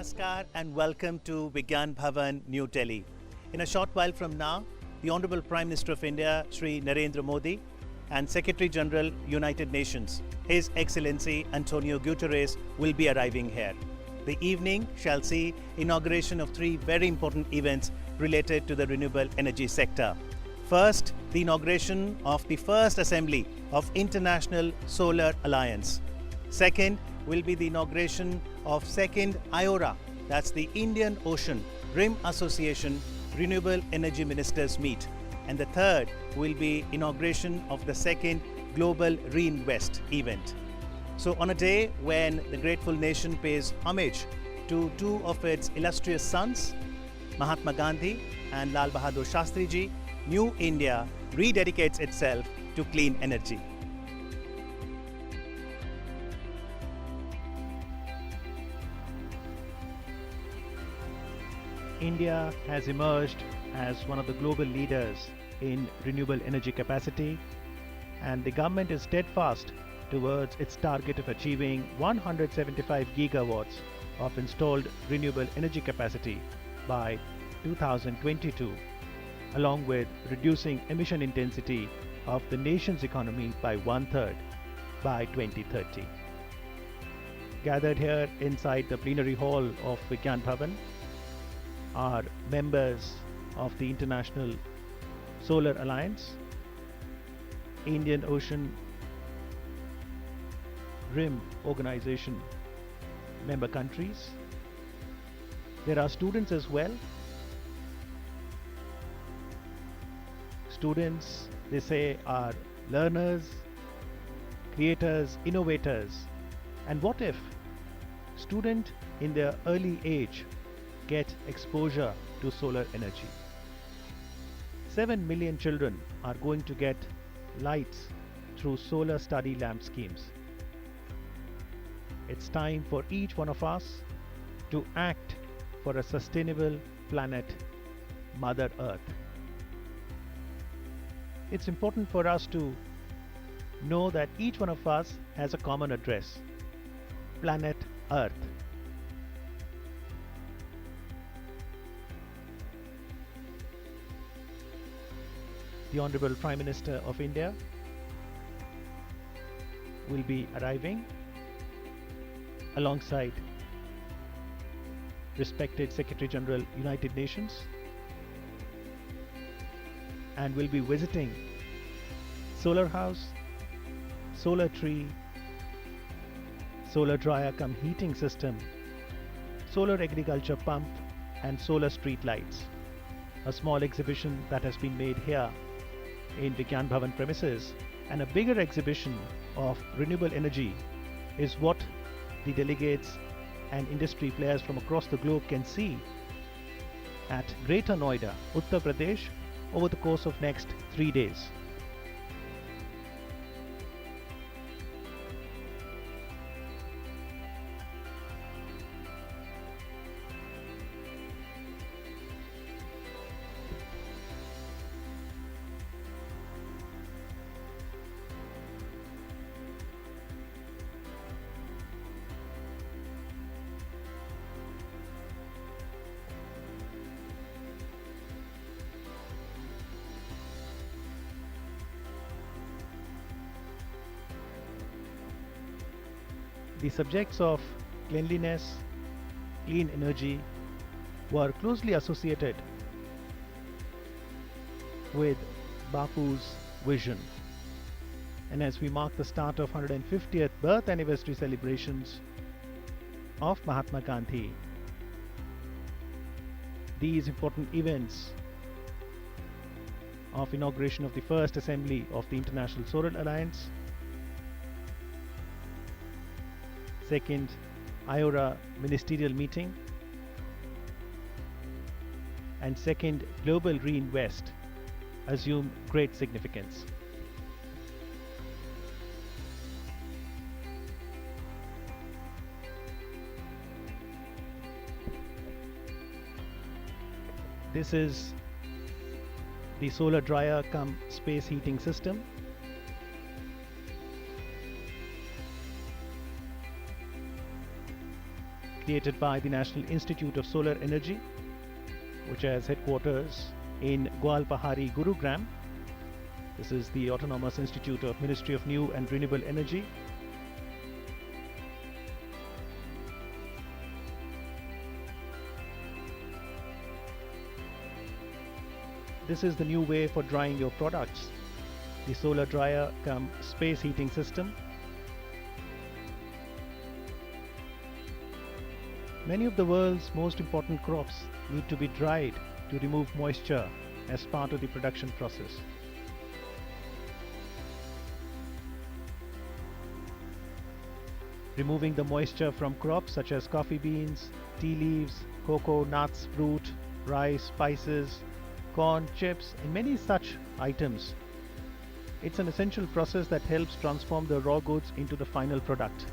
Namaskar and welcome to Vigyan Bhawan, New Delhi. In a short while from now, the Honorable Prime Minister of India, Shri Narendra Modi, and Secretary General, United Nations, His Excellency Antonio Guterres, will be arriving here. The evening shall see inauguration of three very important events related to the renewable energy sector. First, the inauguration of the first assembly of International Solar Alliance. Second, will be the inauguration of second IORA, that's the Indian Ocean Rim Association Renewable Energy Ministers Meet. And the third will be inauguration of the second Global Reinvest event. So on a day when the grateful nation pays homage to two of its illustrious sons, Mahatma Gandhi and Lal Bahadur Shastri Ji, New India rededicates itself to clean energy. India has emerged as one of the global leaders in renewable energy capacity, and the government is steadfast towards its target of achieving 175 gigawatts of installed renewable energy capacity by 2022, along with reducing emission intensity of the nation's economy by 1/3 by 2030. Gathered here inside the plenary hall of Vigyan Bhawan are members of the International Solar Alliance, Indian Ocean Rim Organization member countries. There are students as well. Students, they say, are learners, creators, innovators. And what if student in their early age get exposure to solar energy? 7 million children are going to get lights through solar study lamp schemes. It's time for each one of us to act for a sustainable planet, Mother Earth. It's important for us to know that each one of us has a common address, planet Earth. The Honorable Prime Minister of India will be arriving alongside respected Secretary General, United Nations, and will be visiting solar house, solar tree, solar dryer cum heating system, solar agriculture pump, and solar street lights. A small exhibition that has been made here in Vigyan Bhawan premises, and a bigger exhibition of renewable energy is what the delegates and industry players from across the globe can see at Greater Noida, Uttar Pradesh, over the course of next 3 days. The subjects of cleanliness, clean energy were closely associated with Bapu's vision. And as we mark the start of 150th birth anniversary celebrations of Mahatma Gandhi, these important events of inauguration of the first assembly of the International Solar Alliance, second IORA Ministerial meeting, and second Global Reinvest assume great significance. This is the solar dryer cum space heating system. created by the National Institute of Solar Energy, which has headquarters in Gwalpahari, Gurugram. This is the Autonomous Institute of Ministry of New and Renewable Energy. This is the new way for drying your products. The solar dryer cum space heating system. Many of the world's most important crops need to be dried to remove moisture as part of the production process. Removing the moisture from crops such as coffee beans, tea leaves, cocoa, nuts, fruit, rice, spices, corn, chips, and many such items. It's an essential process that helps transform the raw goods into the final product.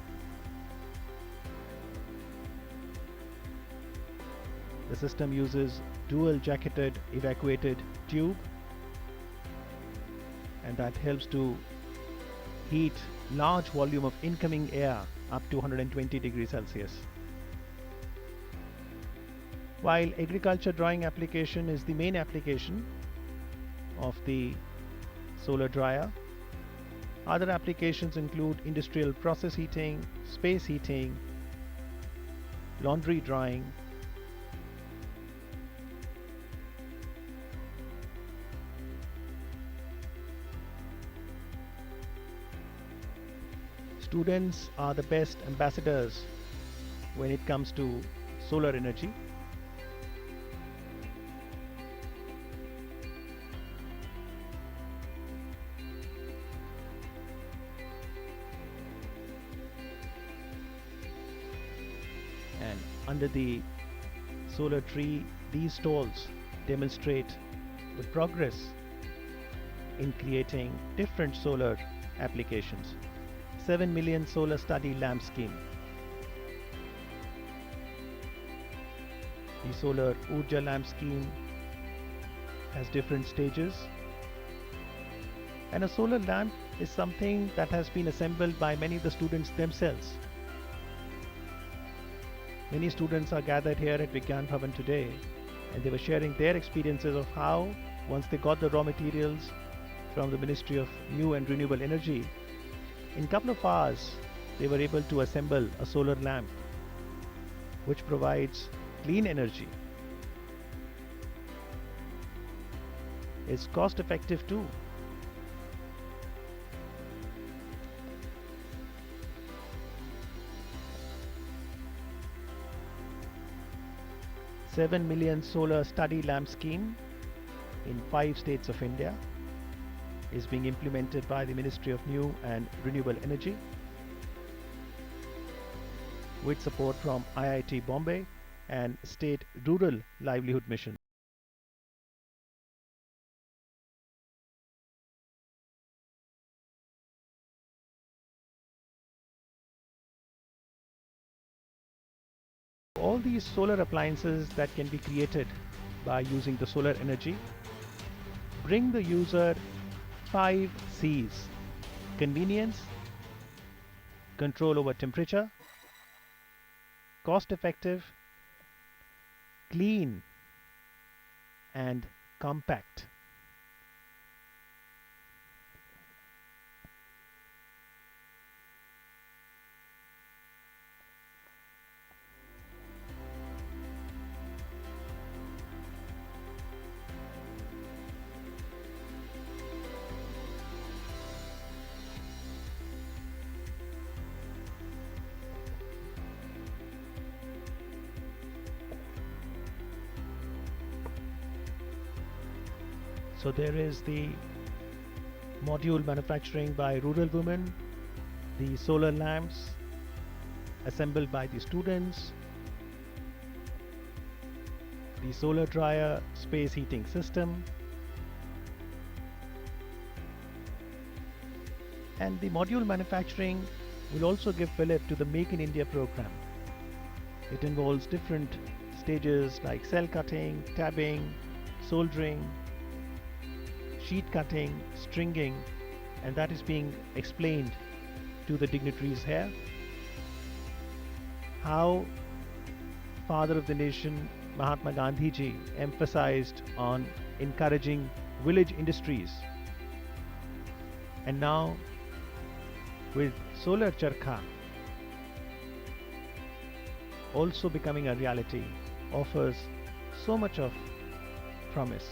The system uses dual jacketed evacuated tube, and that helps to heat large volume of incoming air up to 120 degrees Celsius. While agriculture drying application is the main application of the solar dryer, other applications include industrial process heating, space heating, laundry drying, students are the best ambassadors when it comes to solar energy. And under the solar tree, these stalls demonstrate the progress in creating different solar applications. 7 million solar study lamp scheme. The solar Urja lamp scheme has different stages, and a solar lamp is something that has been assembled by many of the students themselves. Many students are gathered here at Vigyan Bhawan today, and they were sharing their experiences of how, once they got the raw materials from the Ministry of New and Renewable Energy, in a couple of hours they were able to assemble a solar lamp which provides clean energy. It's cost effective too. $7 million solar study lamp scheme in 5 states of India is being implemented by the Ministry of New and Renewable Energy with support from IIT Bombay and State Rural Livelihood Mission. All these solar appliances that can be created by using the solar energy bring the user 5 C's: convenience, control over temperature, cost effective, clean, and compact. So there is the module manufacturing by rural women, the solar lamps assembled by the students, the solar dryer space heating system, and the module manufacturing will also give fillip to the Make in India program. It involves different stages like cell cutting, tabbing, soldering, sheet cutting, stringing, and that is being explained to the dignitaries here. How father of the nation, Mahatma Gandhi ji, emphasized on encouraging village industries. And now, with solar charkha also becoming a reality, offers so much of promise.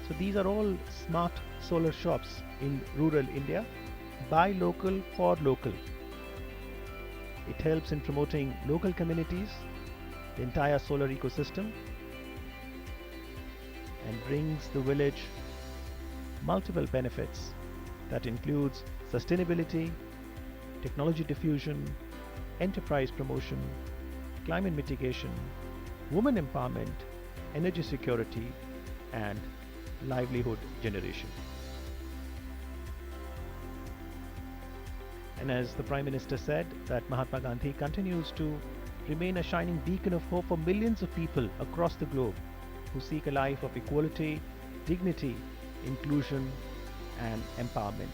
So these are all smart solar shops in rural India. Buy local for local. It helps in promoting local communities, the entire solar ecosystem, and brings the village multiple benefits that includes sustainability, technology diffusion, enterprise promotion, climate mitigation, women empowerment, energy security, and livelihood generation. And as the Prime Minister said, that Mahatma Gandhi continues to remain a shining beacon of hope for millions of people across the globe who seek a life of equality, dignity, inclusion, and empowerment.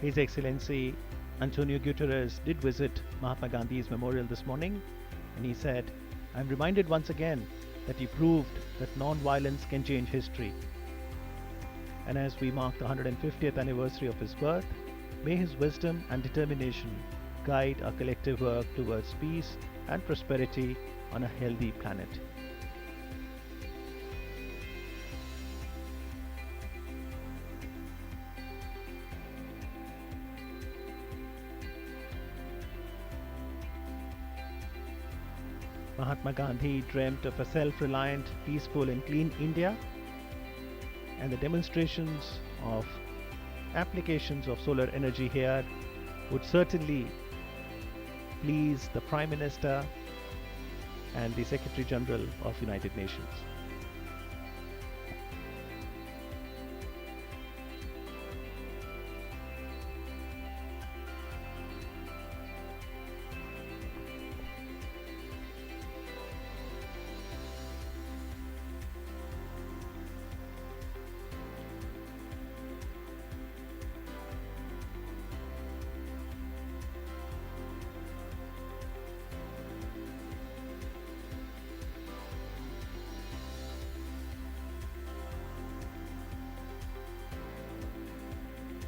His Excellency Antonio Guterres did visit Mahatma Gandhi's memorial this morning, and he said, "I'm reminded once again that he proved that non-violence can change history." And as we mark the 150th anniversary of his birth, may his wisdom and determination guide our collective work towards peace and prosperity on a healthy planet. Mahatma Gandhi dreamt of a self-reliant, peaceful and clean India, and the demonstrations of applications of solar energy here would certainly please the Prime Minister and the Secretary General of United Nations.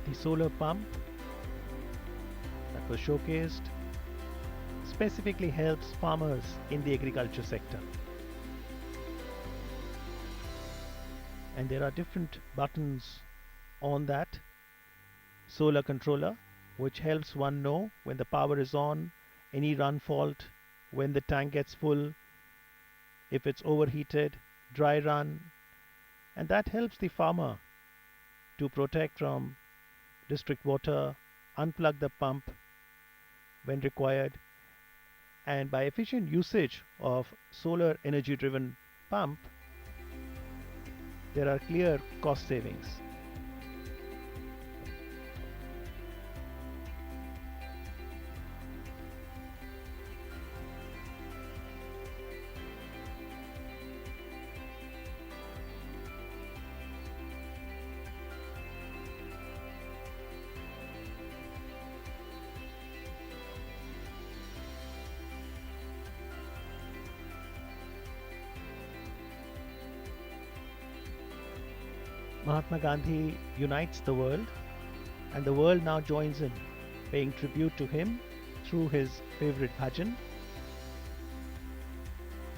The solar pump that was showcased specifically helps farmers in the agriculture sector. And there are different buttons on that solar controller which helps one know when the power is on, any run fault, when the tank gets full, if it's overheated, dry run, and that helps the farmer to protect from district water, unplug the pump when required, and by efficient usage of solar energy driven pump, there are clear cost savings. Mahatma Gandhi unites the world, and the world now joins in, paying tribute to him through his favorite bhajan,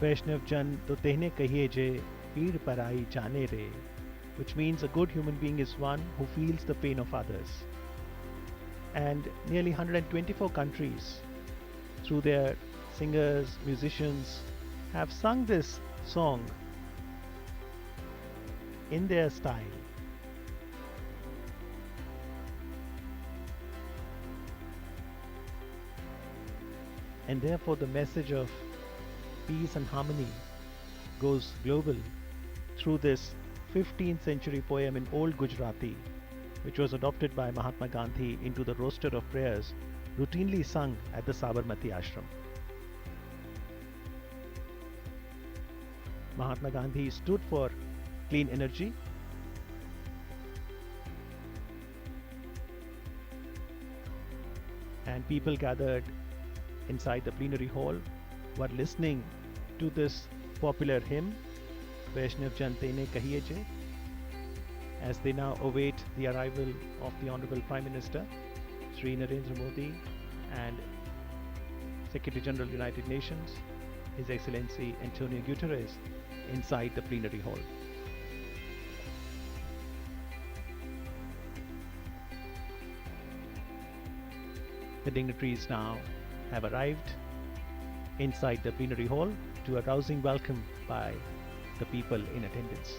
Vaishnav Jan to tehne kahiye je peed parai jane re, which means a good human being is one who feels the pain of others. And nearly 124 countries, through their singers, musicians, have sung this song in their style. And therefore the message of peace and harmony goes global through this 15th century poem in Old Gujarati, which was adopted by Mahatma Gandhi into the roster of prayers routinely sung at the Sabarmati ashram. Mahatma Gandhi stood for clean energy, and people gathered inside the plenary hall were listening to this popular hymn, Vaishnav Jan Tene Kahiye Je, as they now await the arrival of the Honorable Prime Minister, Shri Narendra Modi, and Secretary General United Nations, His Excellency Antonio Guterres, inside the plenary hall. The dignitaries now have arrived inside the plenary hall to a rousing welcome by the people in attendance.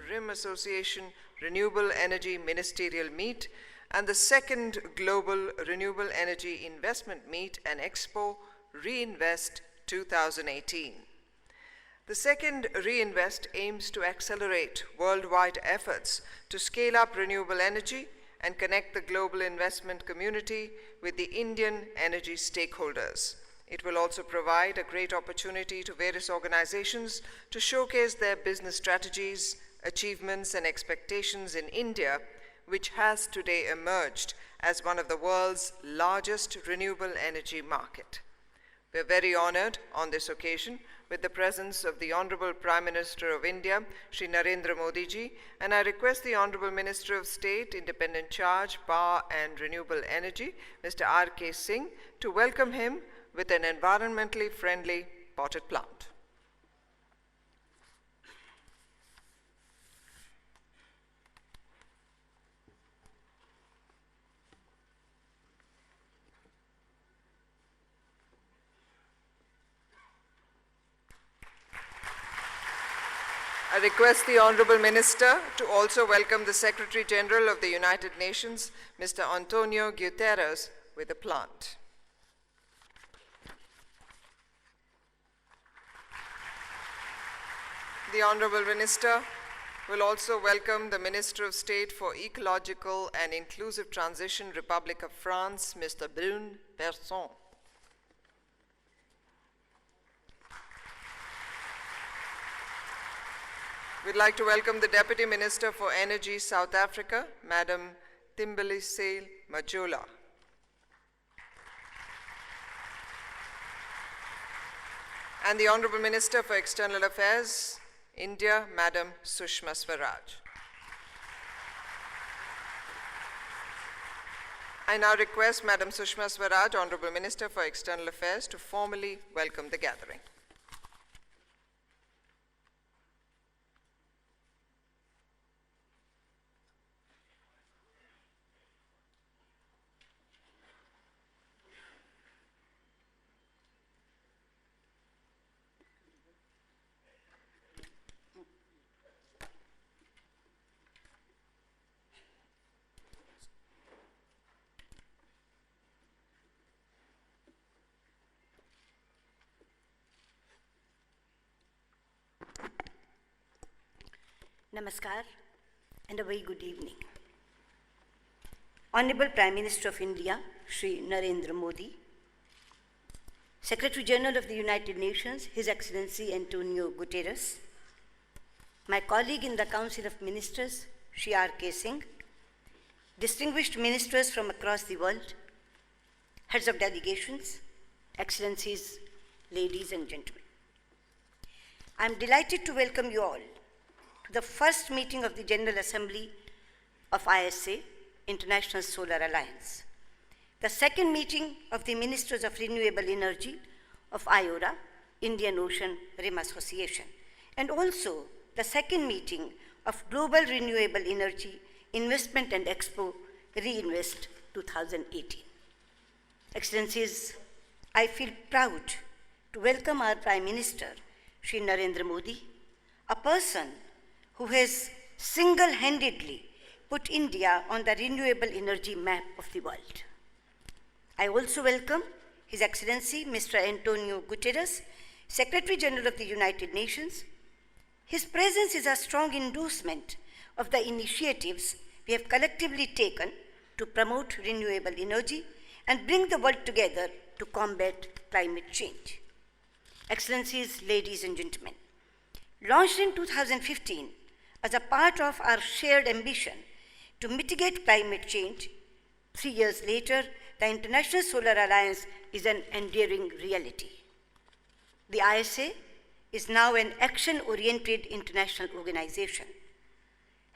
RIM Association Renewable Energy Ministerial Meet and the second Global Renewable Energy Investment Meet and Expo Reinvest 2018. The second Reinvest aims to accelerate worldwide efforts to scale up renewable energy and connect the global investment community with the Indian energy stakeholders. It will also provide a great opportunity to various organizations to showcase their business strategies, achievements, and expectations in India, which has today emerged as one of the world's largest renewable energy market. We are very honored on this occasion with the presence of the Honorable Prime Minister of India, Shri Narendra Modi ji, and I request the Honorable Minister of State, Independent Charge, Power and Renewable Energy, Mr. R.K. Singh, to welcome him with an environmentally friendly potted plant. I request the Honorable Minister to also welcome the Secretary General of the United Nations, Mr. Antonio Guterres, with a plant. The Honorable Minister will also welcome the Minister of State for Ecological and Inclusive Transition, Republic of France, Mr. Brun Persson. We'd like to welcome the Deputy Minister for Energy, South Africa, Madam Thembelihle Majola. And the Honorable Minister for External Affairs, India, Madam Sushma Swaraj. I now request Madam Sushma Swaraj, Honorable Minister for External Affairs, to formally welcome the gathering. Namaskar and a very good evening. Honorable Prime Minister of India, Shri Narendra Modi, Secretary General of the United Nations, His Excellency Antonio Guterres, my colleague in the Council of Ministers, Shri R.K. Singh, distinguished ministers from across the world, heads of delegations, excellencies, ladies and gentlemen. I am delighted to welcome you all to the first meeting of the General Assembly of ISA, International Solar Alliance, the second meeting of the Ministers of Renewable Energy of IORA, Indian Ocean Rim Association, and also the second meeting of Global Renewable Energy Investment and Expo Reinvest 2018. Excellencies, I feel proud to welcome our Prime Minister, Shri Narendra Modi, a person who has single-handedly put India on the renewable energy map of the world. I also welcome His Excellency Mr. Antonio Guterres, Secretary General of the United Nations. His presence is a strong endorsement of the initiatives we have collectively taken to promote renewable energy and bring the world together to combat climate change. Excellencies, ladies and gentlemen, launched in 2015 as a part of our shared ambition to mitigate climate change, 3 years later, the International Solar Alliance is an enduring reality. The ISA is now an action-oriented international organization,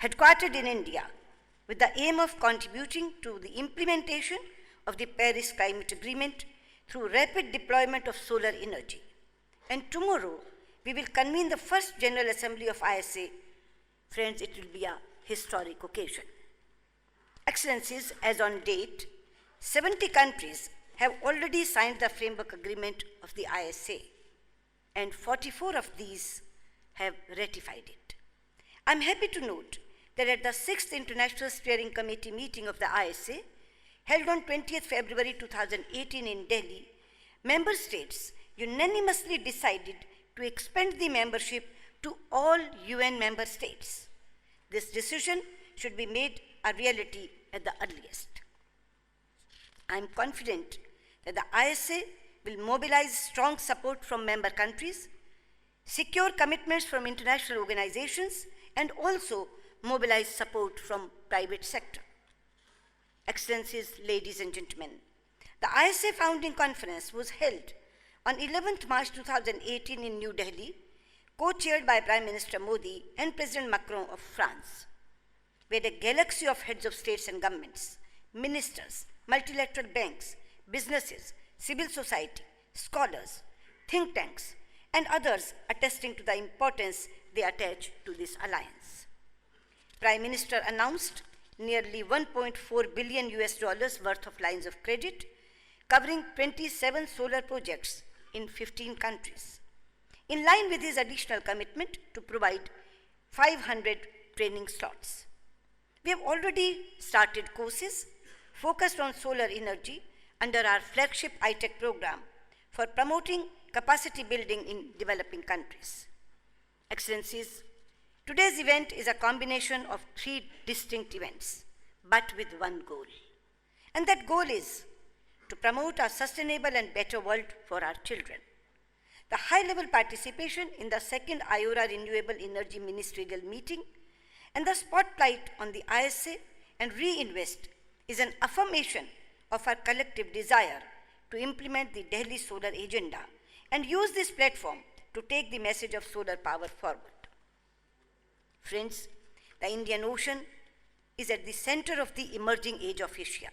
headquartered in India, with the aim of contributing to the implementation of the Paris Climate Agreement through rapid deployment of solar energy. And tomorrow, we will convene the first General Assembly of ISA. Friends, it will be a historic occasion. Excellencies, as on date, 70 countries have already signed the framework agreement of the ISA, and 44 of these have ratified it. I'm happy to note that at the 6th International Steering Committee meeting of the ISA, held on 20th February 2018 in Delhi, member states unanimously decided to expand the membership to all UN member states. This decision should be made a reality at the earliest. I am confident that the ISA will mobilize strong support from member countries, secure commitments from international organizations, and also mobilize support from private sector. Excellencies, ladies and gentlemen, the ISA founding conference was held on 11th March 2018 in New Delhi, co-chaired by Prime Minister Modi and President Macron of France, where a galaxy of heads of states and governments, ministers, multilateral banks, businesses, civil society, scholars, think tanks, and others attesting to the importance they attach to this alliance. Prime Minister announced nearly $1.4 billion worth of lines of credit, covering 27 solar projects in 15 countries, in line with his additional commitment to provide 500 training slots. We have already started courses focused on solar energy under our flagship ITEC program for promoting capacity building in developing countries. Excellencies, today's event is a combination of 3 distinct events, but with one goal. And that goal is to promote a sustainable and better world for our children. The high-level participation in the second IORA Renewable Energy Ministerial meeting and the spotlight on the ISA and Reinvest is an affirmation of our collective desire to implement the Delhi Solar Agenda and use this platform to take the message of solar power forward. Friends, the Indian Ocean is at the center of the emerging age of Asia.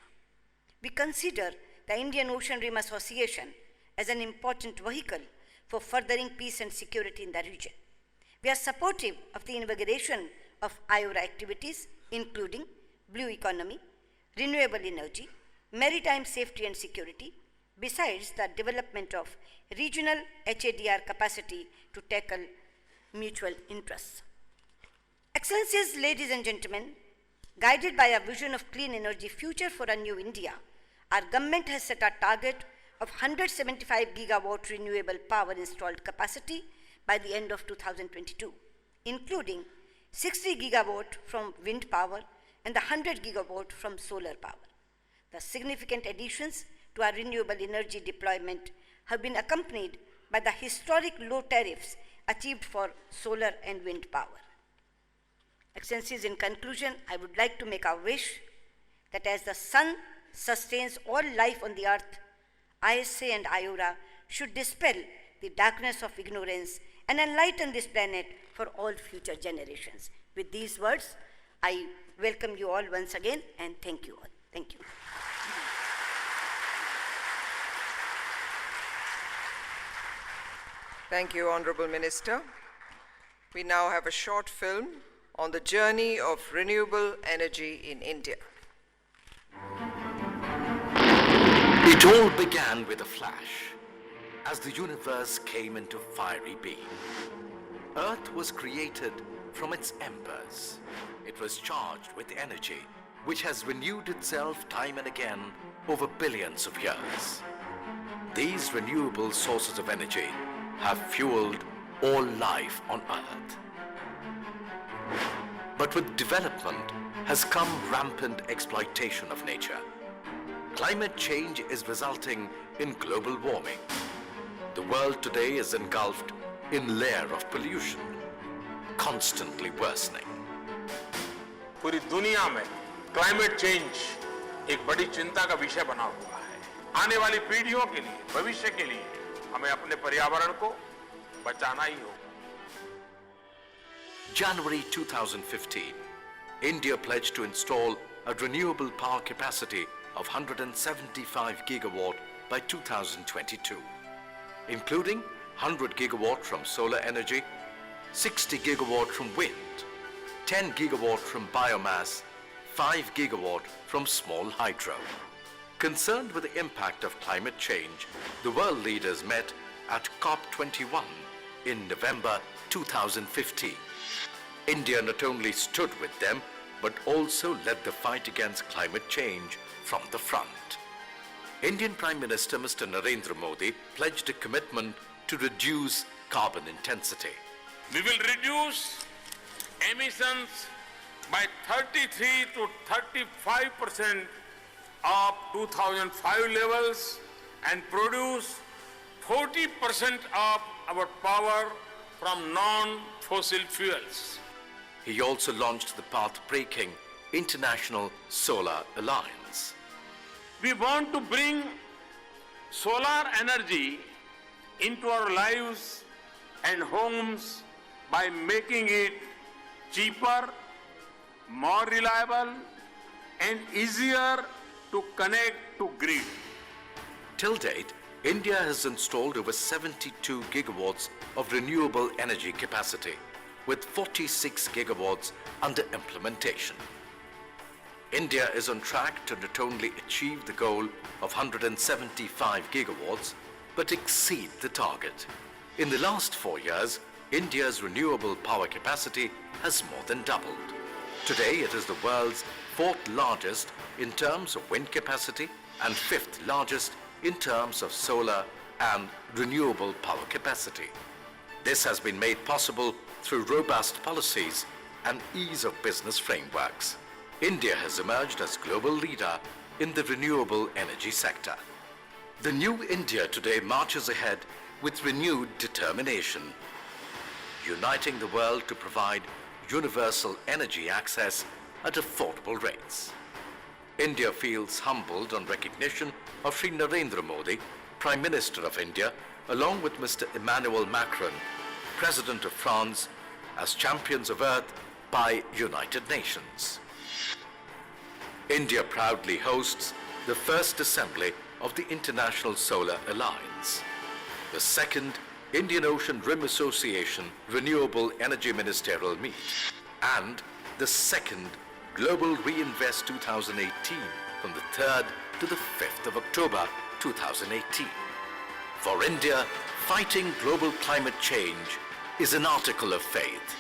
We consider the Indian Ocean Rim Association as an important vehicle for furthering peace and security in the region. We are supportive of the inauguration of IORA activities, including blue economy, renewable energy, maritime safety and security, besides the development of regional HADR capacity to tackle mutual interests. Excellencies, ladies and gentlemen, guided by a vision of clean energy future for a new India, our government has set a target of 175 gigawatt renewable power installed capacity by the end of 2022, including 60 gigawatt from wind power and 100 gigawatt from solar power. The significant additions to our renewable energy deployment have been accompanied by the historic low tariffs achieved for solar and wind power. Excellencies, in conclusion, I would like to make a wish that as the sun sustains all life on the earth, ISA and IORA should dispel the darkness of ignorance and enlighten this planet for all future generations. With these words, I welcome you all once again and thank you all. Thank you. Thank you, Honorable Minister. We now have a short film on the journey of renewable energy in India. It all began with a flash, as the universe came into fiery beam. Earth was created from its embers. It was charged with energy, which has renewed itself time and again over billions of years. These renewable sources of energy have fueled all life on Earth. But with development has come rampant exploitation of nature. Climate change is resulting in global warming. The world today is engulfed in a layer of pollution, constantly worsening. पूरी दुनिया में climate change एक बड़ी चिंता का विषय बना हुआ है। आने वाली पीढ़ियों के लिए, भविष्य के लिए हमें अपने पर्यावरण को बचाना ही होगा। January 2015, India pledged to install a renewable power capacity of 175 gigawatt by 2022, including 100 gigawatt from solar energy, 60 gigawatt from wind, 10 gigawatt from biomass, 5 gigawatt from small hydro. Concerned with the impact of climate change, the world leaders met at COP21 in November 2015. India not only stood with them, but also led the fight against climate change from the front. Indian Prime Minister Mr. Narendra Modi pledged a commitment to reduce carbon intensity. We will reduce emissions by 33 to 35% of 2005 levels and produce 40% of our power from non-fossil fuels. He also launched the path-breaking International Solar Alliance. We want to bring solar energy into our lives and homes by making it cheaper, more reliable, and easier to connect to grid. Till date, India has installed over 72 gigawatts of renewable energy capacity, with 46 gigawatts under implementation. India is on track to not only achieve the goal of 175 gigawatts, but exceed the target. In the last 4 years, India's renewable power capacity has more than doubled. Today, it is the world's 4th largest in terms of wind capacity and 5th largest in terms of solar and renewable power capacity. This has been made possible through robust policies and ease of business frameworks. India has emerged as global leader in the renewable energy sector. The new India today marches ahead with renewed determination, uniting the world to provide universal energy access at affordable rates. India feels humbled on recognition of Sri Narendra Modi, Prime Minister of India, along with Mr. Emmanuel Macron, President of France, as champions of Earth by United Nations. India proudly hosts the first assembly of the International Solar Alliance, the second Indian Ocean Rim Association Renewable Energy Ministerial Meet, and the second Global Reinvest 2018 from the 3rd to the 5th of October 2018. For India, fighting global climate change is an article of faith.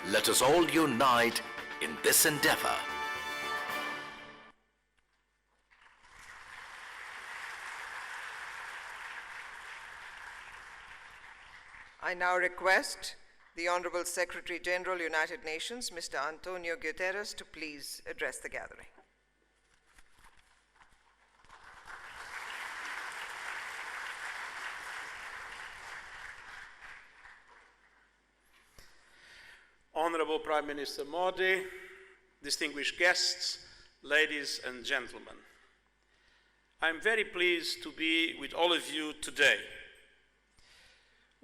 Let us all unite in this endeavor. I now request the Honorable Secretary General, United Nations, Mr. Antonio Guterres, to please address the gathering. Honorable Prime Minister Modi, distinguished guests, ladies and gentlemen, I'm very pleased to be with all of you today.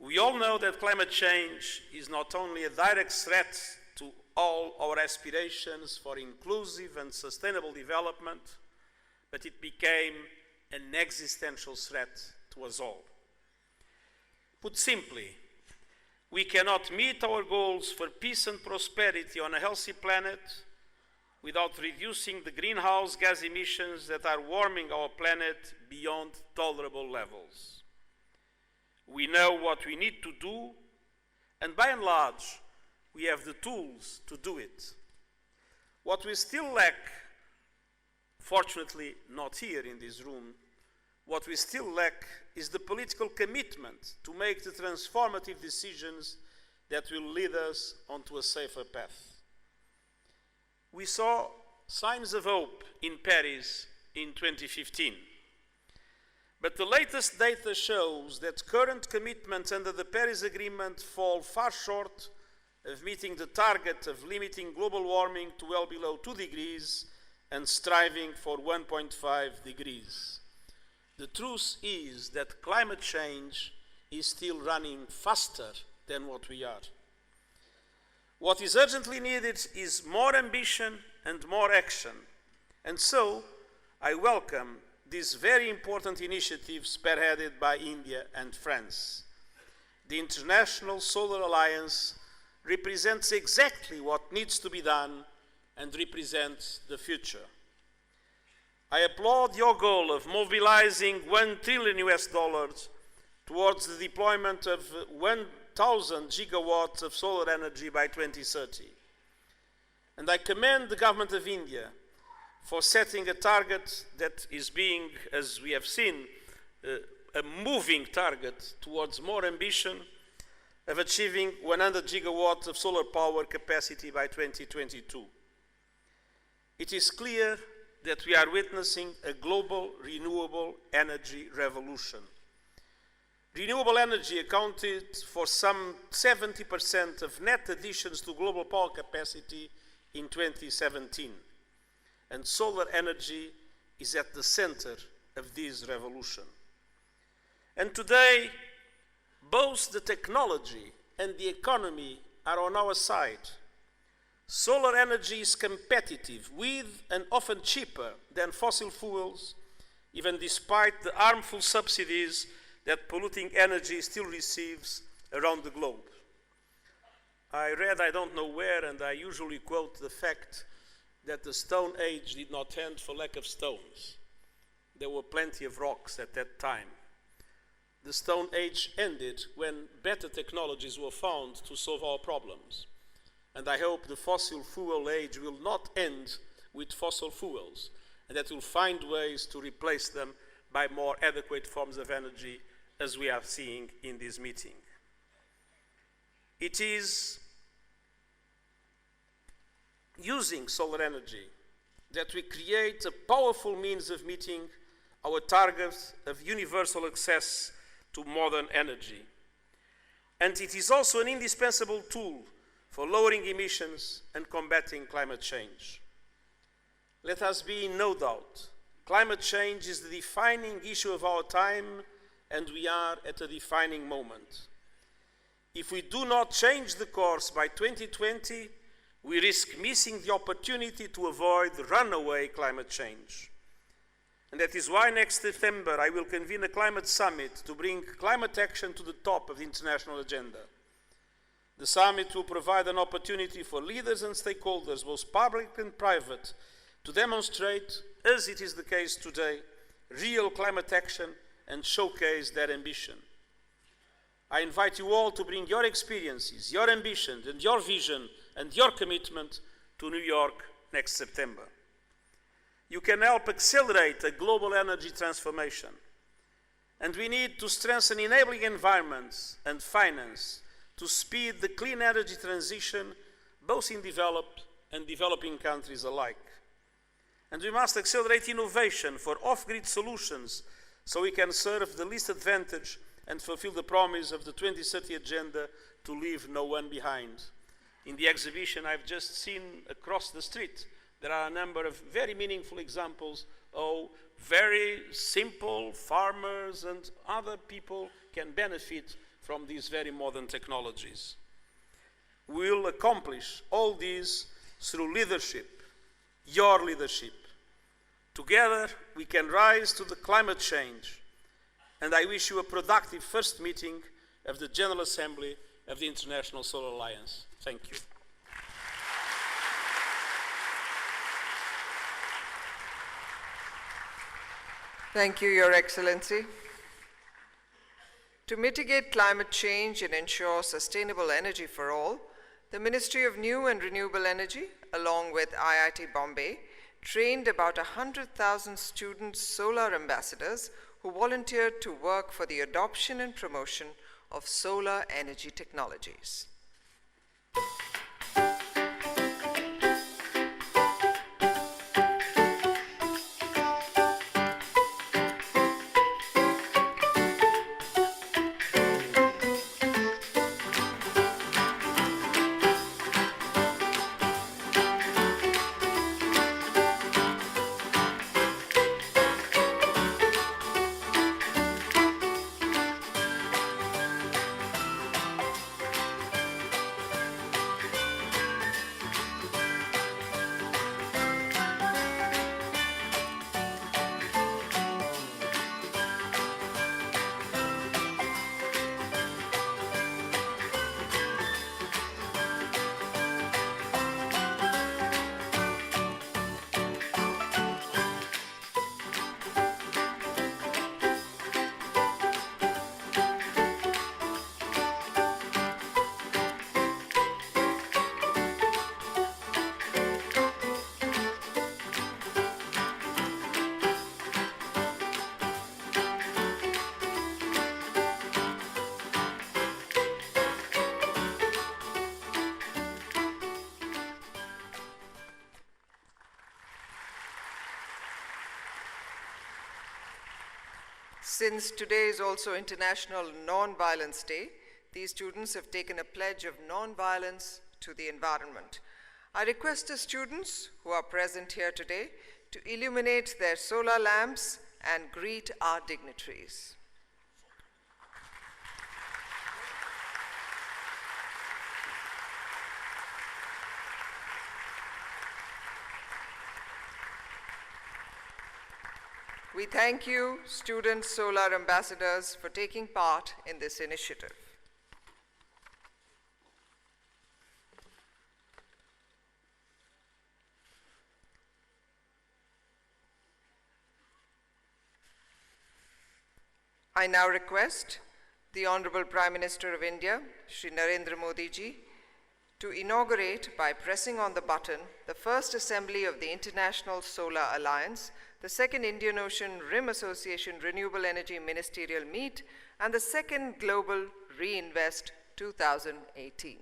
We all know that climate change is not only a direct threat to all our aspirations for inclusive and sustainable development, but it became an existential threat to us all. Put simply, we cannot meet our goals for peace and prosperity on a healthy planet without reducing the greenhouse gas emissions that are warming our planet beyond tolerable levels. We know what we need to do, and by and large, we have the tools to do it. What we still lack, fortunately not here in this room, what we still lack is the political commitment to make the transformative decisions that will lead us onto a safer path. We saw signs of hope in Paris in 2015. But the latest data shows that current commitments under the Paris Agreement fall far short of meeting the target of limiting global warming to well below 2 degrees and striving for 1.5 degrees. The truth is that climate change is still running faster than what we are. What is urgently needed is more ambition and more action. And so, I welcome this very important initiative spearheaded by India and France. The International Solar Alliance represents exactly what needs to be done and represents the future. I applaud your goal of mobilizing $1 trillion towards the deployment of 1,000 gigawatts of solar energy by 2030. And I commend the government of India for setting a target that is being, as we have seen, a moving target towards more ambition of achieving 100 gigawatts of solar power capacity by 2022. It is clear that we are witnessing a global renewable energy revolution. Renewable energy accounted for some 70% of net additions to global power capacity in 2017. And solar energy is at the center of this revolution. And today, both the technology and the economy are on our side. Solar energy is competitive with and often cheaper than fossil fuels, even despite the harmful subsidies that polluting energy still receives around the globe. I read, I don't know where, and I usually quote the fact that the Stone Age did not end for lack of stones. There were plenty of rocks at that time. The Stone Age ended when better technologies were found to solve our problems. And I hope the fossil fuel age will not end with fossil fuels, and that we'll find ways to replace them by more adequate forms of energy, as we are seeing in this meeting. It is using solar energy that we create a powerful means of meeting our target of universal access to modern energy. And it is also an indispensable tool for lowering emissions and combating climate change. Let us be in no doubt, climate change is the defining issue of our time, and we are at a defining moment. If we do not change the course by 2020, we risk missing the opportunity to avoid runaway climate change. And that is why next September I will convene a climate summit to bring climate action to the top of the international agenda. The summit will provide an opportunity for leaders and stakeholders, both public and private, to demonstrate, as it is the case today, real climate action and showcase their ambition. I invite you all to bring your experiences, your ambition, and your vision, and your commitment to New York next September. You can help accelerate a global energy transformation. And we need to strengthen enabling environments and finance to speed the clean energy transition, both in developed and developing countries alike. And we must accelerate innovation for off-grid solutions so we can serve the least advantaged and fulfill the promise of the 2030 Agenda to leave no one behind. In the exhibition I've just seen across the street, there are a number of very meaningful examples of very simple farmers and other people can benefit from these very modern technologies. We'll accomplish all this through leadership, your leadership. Together, we can rise to the climate change, and I wish you a productive first meeting of the General Assembly of the International Solar Alliance. Thank you. Thank you, Your Excellency. To mitigate climate change and ensure sustainable energy for all, the Ministry of New and Renewable Energy, along with IIT Bombay, trained about 100,000 student solar ambassadors who volunteered to work for the adoption and promotion of solar energy technologies. Since today is also International Non-Violence Day, these students have taken a pledge of non-violence to the environment. I request the students who are present here today to illuminate their solar lamps and greet our dignitaries. We thank you, student solar ambassadors, for taking part in this initiative. I now request the Honorable Prime Minister of India, Shri Narendra Modi ji, to inaugurate by pressing on the button the first assembly of the International Solar Alliance, the second Indian Ocean Rim Association Renewable Energy Ministerial Meet, and the second Global Reinvest 2018.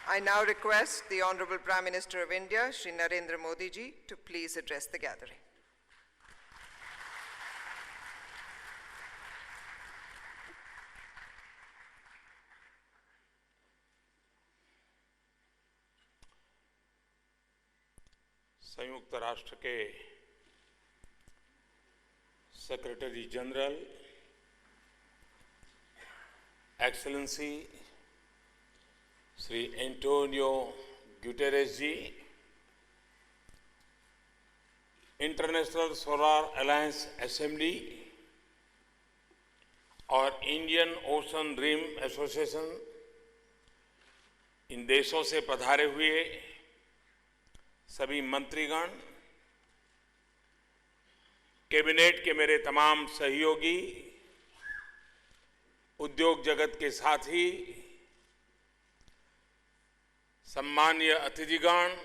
I now request the Honorable Prime Minister of India, Shri Narendra Modi ji, to please address the gathering. संयुक्त राष्ट्र के secretary general, excellency Shri Antonio Guterres ji, International Solar Alliance assembly और Indian ocean rim Association, इन देशों से पधारे हुए सभी मंत्रीगण, कैबिनेट के मेरे तमाम सहयोगी, उद्योग जगत के साथी, सम्मानीय अतिथिगण,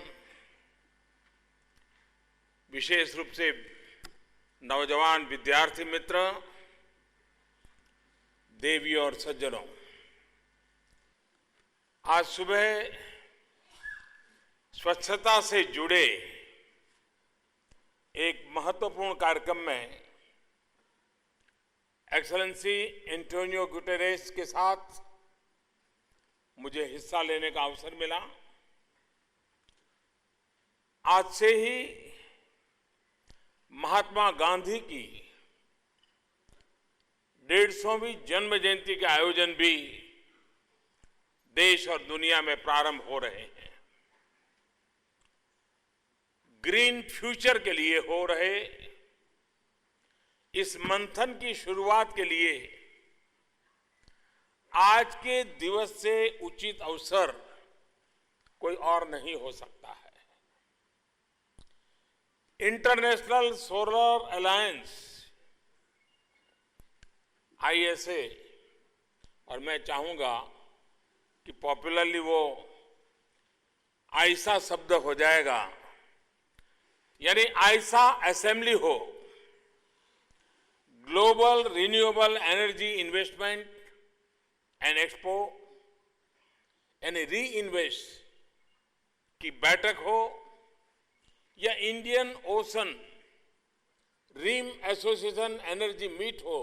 विशेष रूप से नौजवान विद्यार्थी मित्र, देवी और सज्जनों, आज सुबह स्वच्छता से जुड़े एक महत्वपूर्ण कार्यक्रम में एक्सेलेंसी एंटोनियो गुटेरेस के साथ मुझे हिस्सा लेने का अवसर मिला। आज से ही महात्मा गांधी की 150वीं जन्म जयंती के आयोजन भी देश और दुनिया में प्रारंभ हो रहे हैं। ग्रीन फ्यूचर के लिए हो रहे इस मंथन की शुरुआत के लिए आज के दिवस से उचित अवसर कोई और नहीं हो सकता है। इंटरनेशनल सोलर अलायंस ISA, और मैं चाहूंगा कि पॉपुलरली वो आयसा शब्द हो जाएगा, यानी आयसा असेंबली हो, global renewable energy investment and expo यानी री इन्वेस्ट की बैठक हो, या Indian ocean rim association energy meet हो,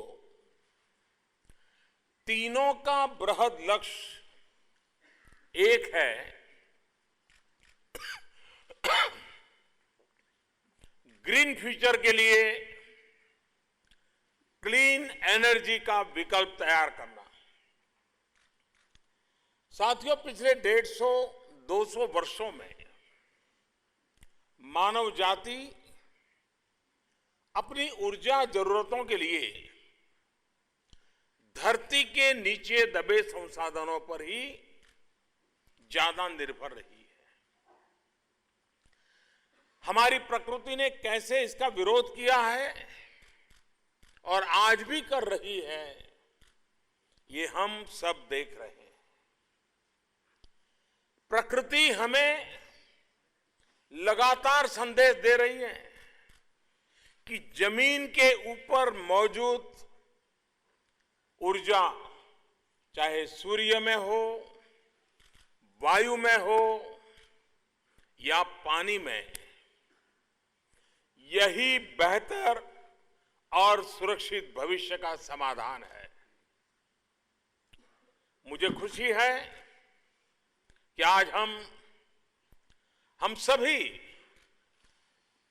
तीनों का बृहद लक्ष्य एक है, ग्रीन फ्यूचर के लिए क्लीन एनर्जी का विकल्प तैयार करना। साथियों, पिछले 150-200 वर्षों में मानव जाति अपनी ऊर्जा जरूरतों के लिए धरती के नीचे दबे संसाधनों पर ही ज्यादा निर्भर रही है। हमारी प्रकृति ने कैसे इसका विरोध किया है और आज भी कर रही है, ये हम सब देख रहे हैं। प्रकृति हमें लगातार संदेश दे रही है कि जमीन के ऊपर मौजूद ऊर्जा, चाहे सूर्य में हो, वायु में हो या पानी में, यही बेहतर और सुरक्षित भविष्य का समाधान है। मुझे खुशी है कि आज हम सभी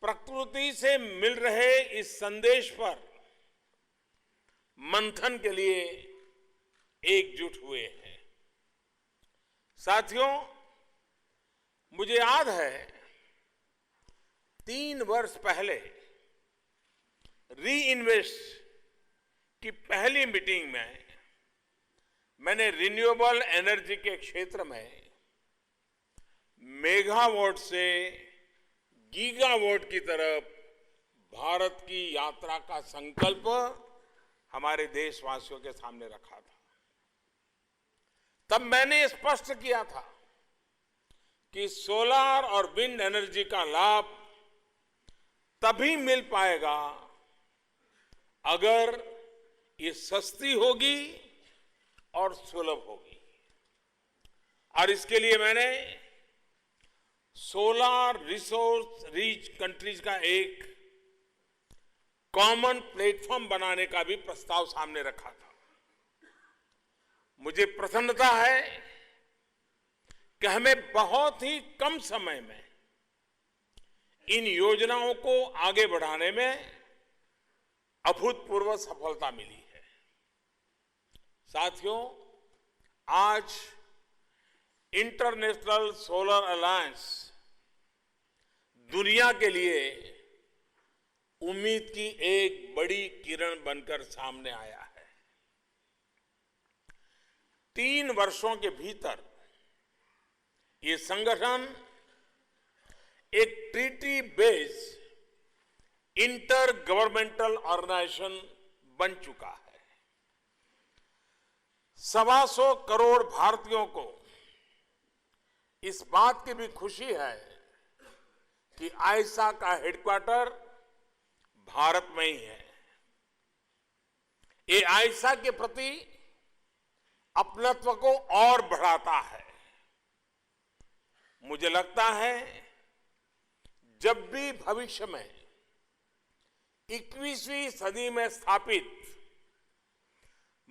प्रकृति से मिल रहे इस संदेश पर मंथन के लिए एकजुट हुए हैं। साथियों, मुझे याद है 3 वर्ष पहले री इन्वेस्ट की पहली मीटिंग में मैंने रिन्यूएबल एनर्जी के क्षेत्र में मेगावाट से गीगावाट की तरफ भारत की यात्रा का संकल्प हमारे देशवासियों के सामने रखा था। तब मैंने स्पष्ट किया था कि सोलर और विंड एनर्जी का लाभ तभी मिल पाएगा अगर ये सस्ती होगी और सुलभ होगी। और इसके लिए मैंने सोलर रिसोर्स रिच कंट्रीज का एक कॉमन प्लेटफॉर्म बनाने का भी प्रस्ताव सामने रखा था। मुझे प्रसन्नता है कि हमें बहुत ही कम समय में इन योजनाओं को आगे बढ़ाने में अभूतपूर्व सफलता मिली है। साथियों, आज इंटरनेशनल सोलर अलायंस दुनिया के लिए उम्मीद की एक बड़ी किरण बनकर सामने आया है। 3 वर्षों के भीतर ये संगठन एक treaty based intergovernmental organisation बन चुका है। 125 करोड़ भारतीयों को इस बात की भी खुशी है कि आईसा का हेडक्वार्टर भारत में ही है। ये आईसा के प्रति अपनत्व को और बढ़ाता है। मुझे लगता है जब भी भविष्य में 21वीं सदी में स्थापित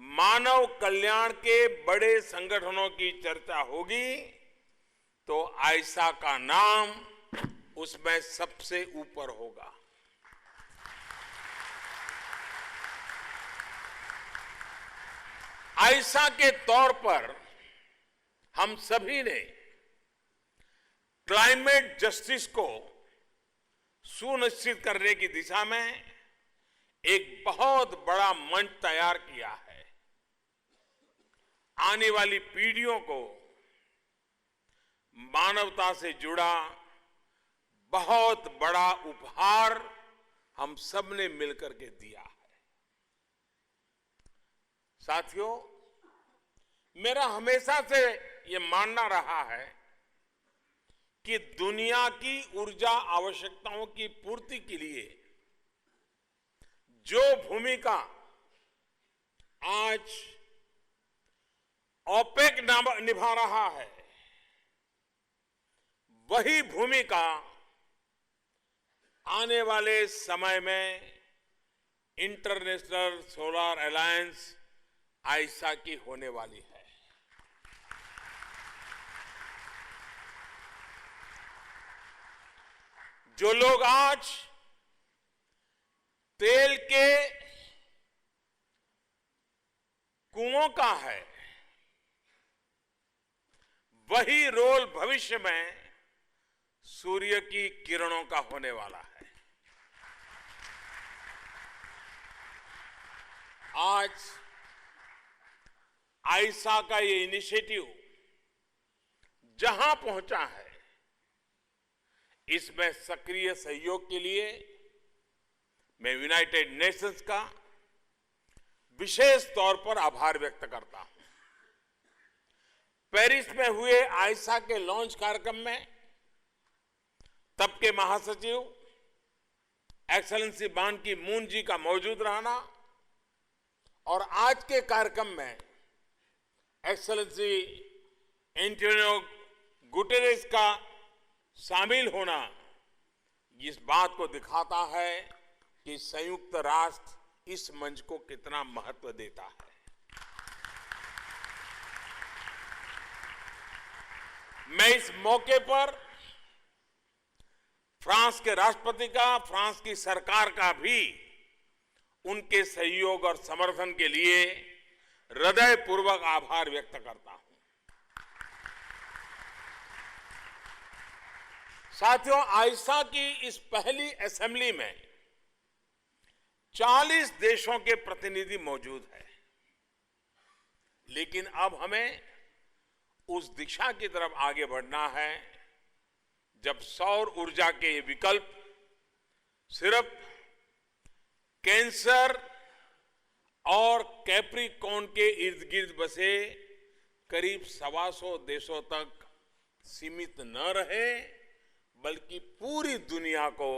मानव कल्याण के बड़े संगठनों की चर्चा होगी तो आईसा का नाम उसमें सबसे ऊपर होगा। आईसा के तौर पर हम सभी ने क्लाइमेट जस्टिस को सुनिश्चित करने की दिशा में एक बहुत बड़ा मंच तैयार किया है। आने वाली पीढ़ियों को मानवता से जुड़ा बहुत बड़ा उपहार हम सब ने मिलकर के दिया है। साथियों, मेरा हमेशा से ये मानना रहा है कि दुनिया की ऊर्जा आवश्यकताओं की पूर्ति के लिए जो भूमिका आज ओपेक निभा रहा है, वही भूमिका आने वाले समय में इंटरनेशनल सोलर अलायंस आईसा की होने वाली है। जो लोग आज तेल के कुओं का है, वही रोल भविष्य में सूर्य की किरणों का होने वाला है। आज आईसा का ये इनिशिएटिव जहां पहुंचा है, इसमें सक्रिय सहयोग के लिए मैं यूनाइटेड नेशंस का विशेष तौर पर आभार व्यक्त करता हूं। पेरिस में हुए आईसा के लॉन्च कार्यक्रम में तब के महासचिव एक्सेलेंसी बान की मून जी का मौजूद रहना और आज के कार्यक्रम में एक्सेलेंसी एंटोनियो गुटेरेस का शामिल होना इस बात को दिखाता है कि संयुक्त राष्ट्र इस मंच को कितना महत्व देता है। मैं इस मौके पर फ्रांस के राष्ट्रपति का, फ्रांस की सरकार का भी उनके सहयोग और समर्थन के लिए हृदयपूर्वक आभार व्यक्त करता हूं। साथियों, आईसा की इस पहली असेंबली में 40 देशों के प्रतिनिधि मौजूद हैं, लेकिन अब हमें उस दिशा की तरफ आगे बढ़ना है जब सौर ऊर्जा के ये विकल्प सिर्फ कैंसर और कैप्रिकॉर्न के इर्द गिर्द बसे करीब 125 देशों तक सीमित न रहे, बल्कि पूरी दुनिया को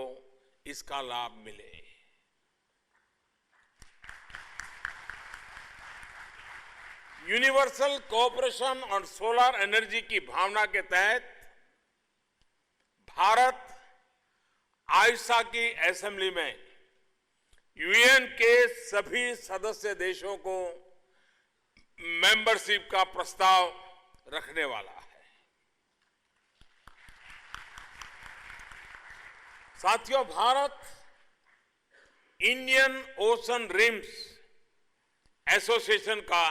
इसका लाभ मिले। यूनिवर्सल कोऑपरेशन और सोलर एनर्जी की भावना के तहत भारत आईसा की असेंबली में यूएन के सभी सदस्य देशों को मेंबरशिप का प्रस्ताव रखने वाला है। साथियों, Bharat Indian ocean RIMS association का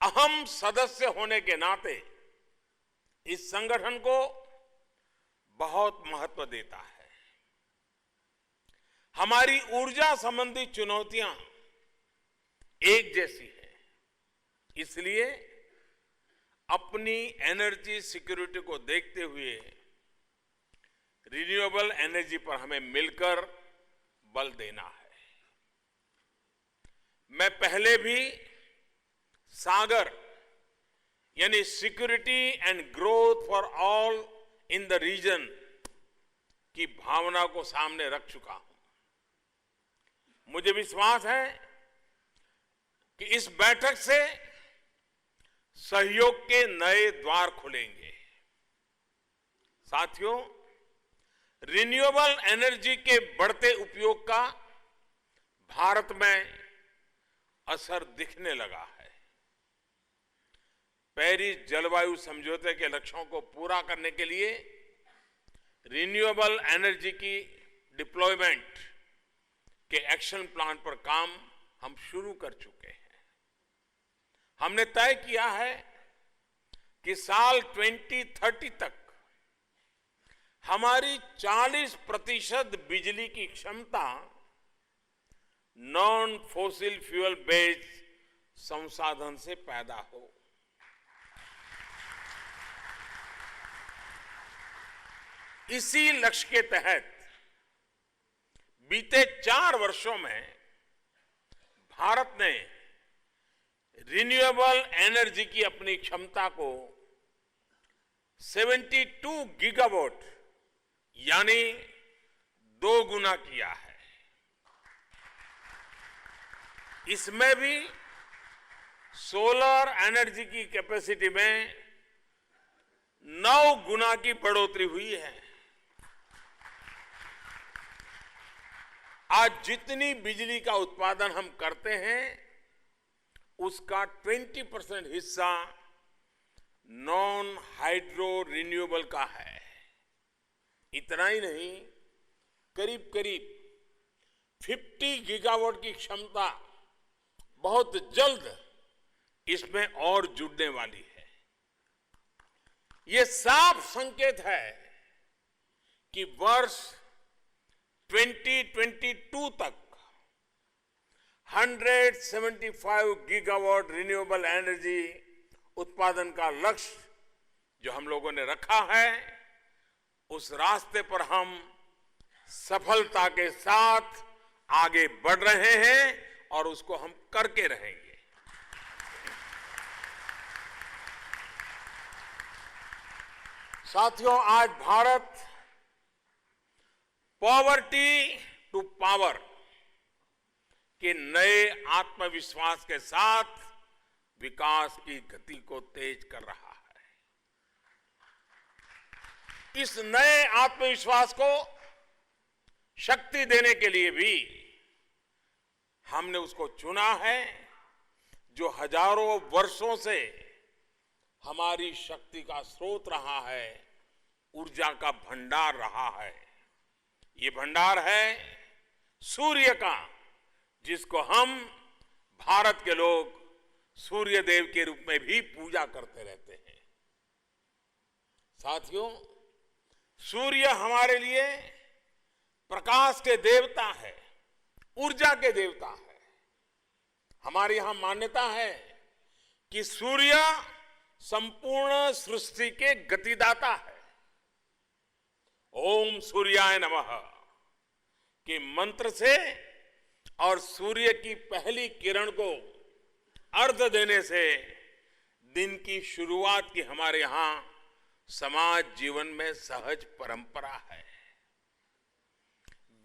अहम सदस्य होने के नाते इस संगठन को बहुत महत्व देता है। हमारी ऊर्जा संबंधी चुनौतियां एक जैसी हैं। इसलिए अपनी एनर्जी सिक्योरिटी को देखते हुए रिन्यूएबल एनर्जी पर हमें मिलकर बल देना है। मैं पहले भी सागर यानी security and growth for all in the region की भावना को सामने रख चुका हूं। मुझे विश्वास है कि इस बैठक से सहयोग के नए द्वार खुलेंगे। साथियों, रिन्यूएबल एनर्जी के बढ़ते उपयोग का भारत में असर दिखने लगा है। पेरिस जलवायु समझौते के लक्ष्यों को पूरा करने के लिए रिन्यूएबल एनर्जी की डिप्लॉयमेंट के एक्शन प्लान पर काम हम शुरू कर चुके हैं। हमने तय किया है कि साल 2030 तक हमारी 40% बिजली की क्षमता नॉन फॉसिल फ्यूल बेस्ड संसाधन से पैदा हो। इसी लक्ष्य के तहत बीते 4 वर्षों में भारत ने रिन्यूएबल एनर्जी की अपनी क्षमता को 72 गीगावाट यानी 2 गुना किया है। इसमें भी सोलर एनर्जी की कैपेसिटी में 9 गुना की बढ़ोतरी हुई है। आज जितनी बिजली का उत्पादन हम करते हैं उसका 20% हिस्सा नॉन हाइड्रो रिन्यूएबल का है। इतना ही नहीं, करीब करीब 50 गीगावाट की क्षमता बहुत जल्द इसमें और जुड़ने वाली है। ये साफ संकेत है कि वर्ष 2022 तक 175 गीगावाट रिन्यूएबल एनर्जी उत्पादन का लक्ष्य जो हम लोगों ने रखा है, उस रास्ते पर हम सफलता के साथ आगे बढ़ रहे हैं और उसको हम करके रहेंगे। साथियों, आज भारत पॉवर्टी टू पावर के नए आत्मविश्वास के साथ विकास की गति को तेज कर रहा है। इस नए आत्मविश्वास को शक्ति देने के लिए भी हमने उसको चुना है जो हजारों वर्षों से हमारी शक्ति का स्रोत रहा है, ऊर्जा का भंडार रहा है। ये भंडार है सूर्य का, जिसको हम भारत के लोग सूर्य देव के रूप में भी पूजा करते रहते हैं। साथियों, सूर्य हमारे लिए प्रकाश के देवता है, ऊर्जा के देवता है। हमारे यहां मान्यता है कि सूर्य संपूर्ण सृष्टि के गतिदाता है। ओम सूर्याय नमः के मंत्र से और सूर्य की पहली किरण को अर्घ्य देने से दिन की शुरुआत की हमारे यहां समाज जीवन में सहज परंपरा है।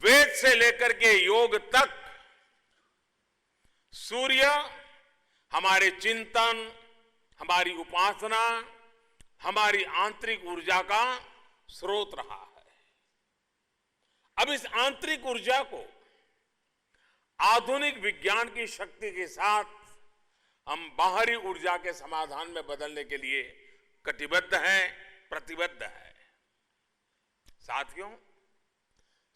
वेद से लेकर के योग तक सूर्य हमारे चिंतन, हमारी उपासना, हमारी आंतरिक ऊर्जा का स्रोत रहा है। अब इस आंतरिक ऊर्जा को आधुनिक विज्ञान की शक्ति के साथ हम बाहरी ऊर्जा के समाधान में बदलने के लिए कटिबद्ध हैं, प्रतिबद्ध हैं। साथियों,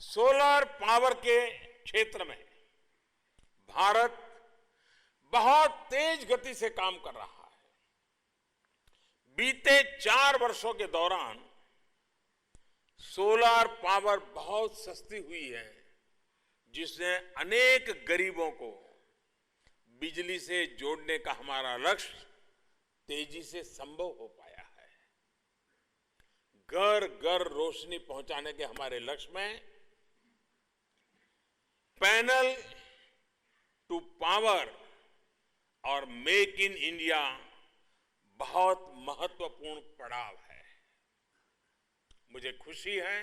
सोलर पावर के क्षेत्र में भारत बहुत तेज गति से काम कर रहा है। बीते 4 वर्षों के दौरान सोलर पावर बहुत सस्ती हुई है, जिसने अनेक गरीबों को बिजली से जोड़ने का हमारा लक्ष्य तेजी से संभव हो पाया है। घर घर रोशनी पहुंचाने के हमारे लक्ष्य में पैनल टू पावर और मेक इन इंडिया बहुत महत्वपूर्ण पड़ाव है। मुझे खुशी है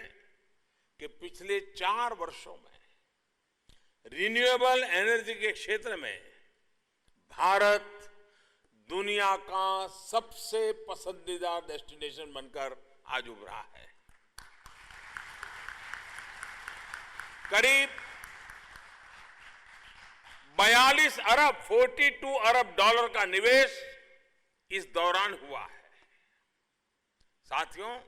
कि पिछले 4 वर्षों में रिन्यूएबल एनर्जी के क्षेत्र में भारत दुनिया का सबसे पसंदीदा डेस्टिनेशन बनकर आज उभरा है। करीब 42 अरब डॉलर का निवेश इस दौरान हुआ है। साथियों,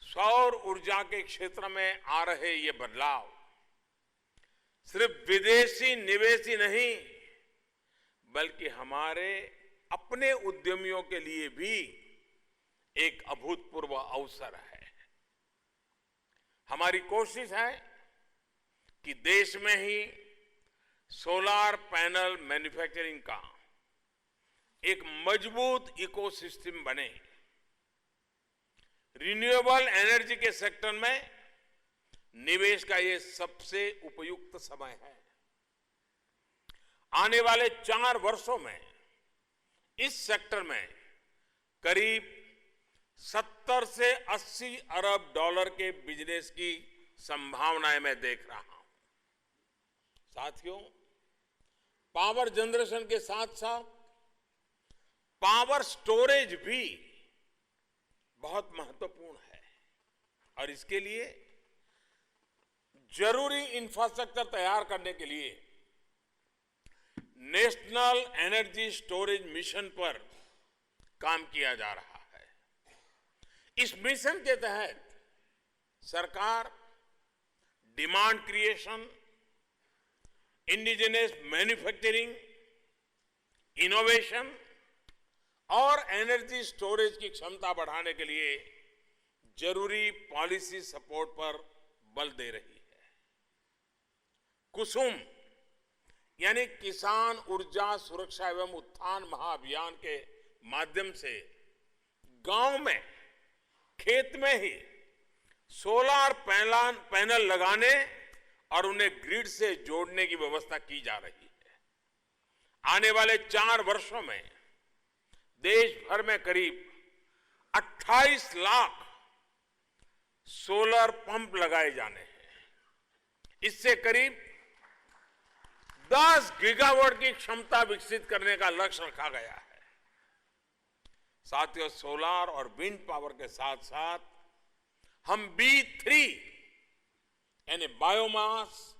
सौर ऊर्जा के क्षेत्र में आ रहे ये बदलाव सिर्फ विदेशी निवेश ही नहीं बल्कि हमारे अपने उद्यमियों के लिए भी एक अभूतपूर्व अवसर है। हमारी कोशिश है कि देश में ही सोलार पैनल मैन्युफैक्चरिंग का एक मजबूत इकोसिस्टम बने। रिन्यूएबल एनर्जी के सेक्टर में निवेश का ये सबसे उपयुक्त समय है। आने वाले 4 वर्षों में इस सेक्टर में करीब 70 से 80 अरब डॉलर के बिजनेस की संभावनाएं मैं देख रहा हूं। साथियों, पावर जनरेशन के साथ साथ पावर स्टोरेज भी बहुत महत्वपूर्ण है और इसके लिए जरूरी इंफ्रास्ट्रक्चर तैयार करने के लिए नेशनल एनर्जी स्टोरेज मिशन पर काम किया जा रहा है। इस मिशन के तहत सरकार demand creation, indigenous manufacturing, innovation और एनर्जी स्टोरेज की क्षमता बढ़ाने के लिए जरूरी पॉलिसी सपोर्ट पर बल दे रही है। कुसुम यानी किसान ऊर्जा सुरक्षा एवं उत्थान महाअभियान के माध्यम से गांव में, खेत में ही सोलार पैनल लगाने और उन्हें ग्रिड से जोड़ने की व्यवस्था की जा रही है। आने वाले 4 वर्षों में देश भर में करीब 28 लाख सोलर पंप लगाए जाने हैं। इससे करीब 10 गीगावाट की क्षमता विकसित करने का लक्ष्य रखा गया है। साथियों, सोलार और विंड पावर के साथ साथ हम B3 यानी बायोमास,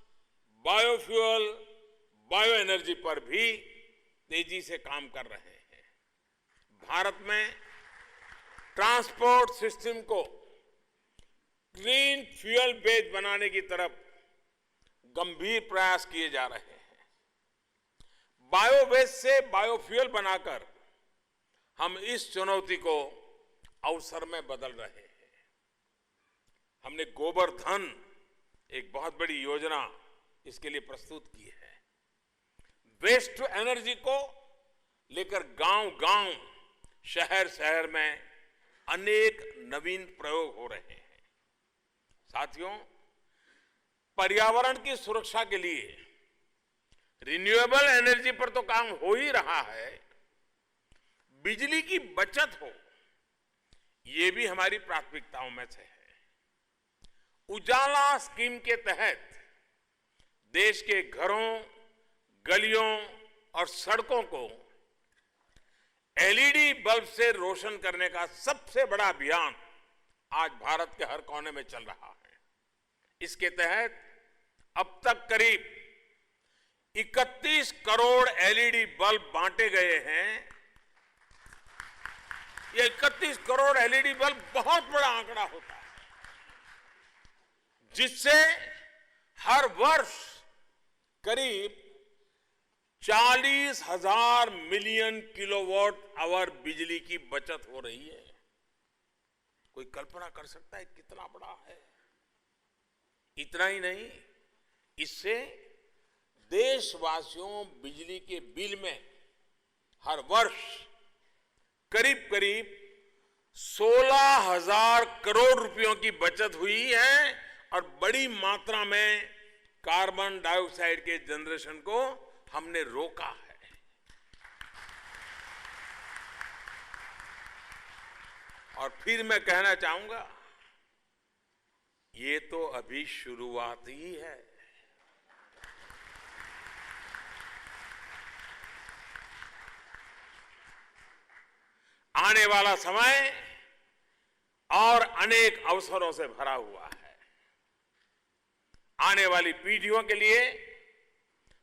बायोफ्यूल, बायो एनर्जी पर भी तेजी से काम कर रहे हैं। भारत में ट्रांसपोर्ट सिस्टम को क्लीन फ्यूल बेस्ड बनाने की तरफ गंभीर प्रयास किए जा रहे हैं। बायोवेस्ट से बायोफ्यूल बनाकर हम इस चुनौती को अवसर में बदल रहे हैं। हमने गोबर-धन एक बहुत बड़ी योजना इसके लिए प्रस्तुत की है। वेस्ट टू एनर्जी को लेकर गांव-गांव, शहर-शहर में अनेक नवीन प्रयोग हो रहे हैं। साथियों, पर्यावरण की सुरक्षा के लिए रिन्यूएबल एनर्जी पर तो काम हो ही रहा है, बिजली की बचत हो, ये भी हमारी प्राथमिकताओं में से है। उजाला स्कीम के तहत देश के घरों, गलियों और सड़कों को एलईडी बल्ब से रोशन करने का सबसे बड़ा अभियान आज भारत के हर कोने में चल रहा है। इसके तहत अब तक करीब 31 करोड़ एलईडी बल्ब बांटे गए हैं। ये 31 करोड़ एलईडी बल्ब बहुत बड़ा आंकड़ा होता है, जिससे हर वर्ष करीब 40,000 मिलियन किलोवाट आवर बिजली की बचत हो रही है। कोई कल्पना कर सकता है कितना बड़ा है? इतना ही नहीं, इससे देशवासियों बिजली के बिल में हर वर्ष करीब करीब 16,000 करोड़ रुपयों की बचत हुई है और बड़ी मात्रा में कार्बन डाइऑक्साइड के जनरेशन को हमने रोका है। और फिर मैं कहना चाहूंगा, ये तो अभी शुरुआत ही है। आने वाला समय और अनेक अवसरों से भरा हुआ है। आने वाली पीढ़ियों के लिए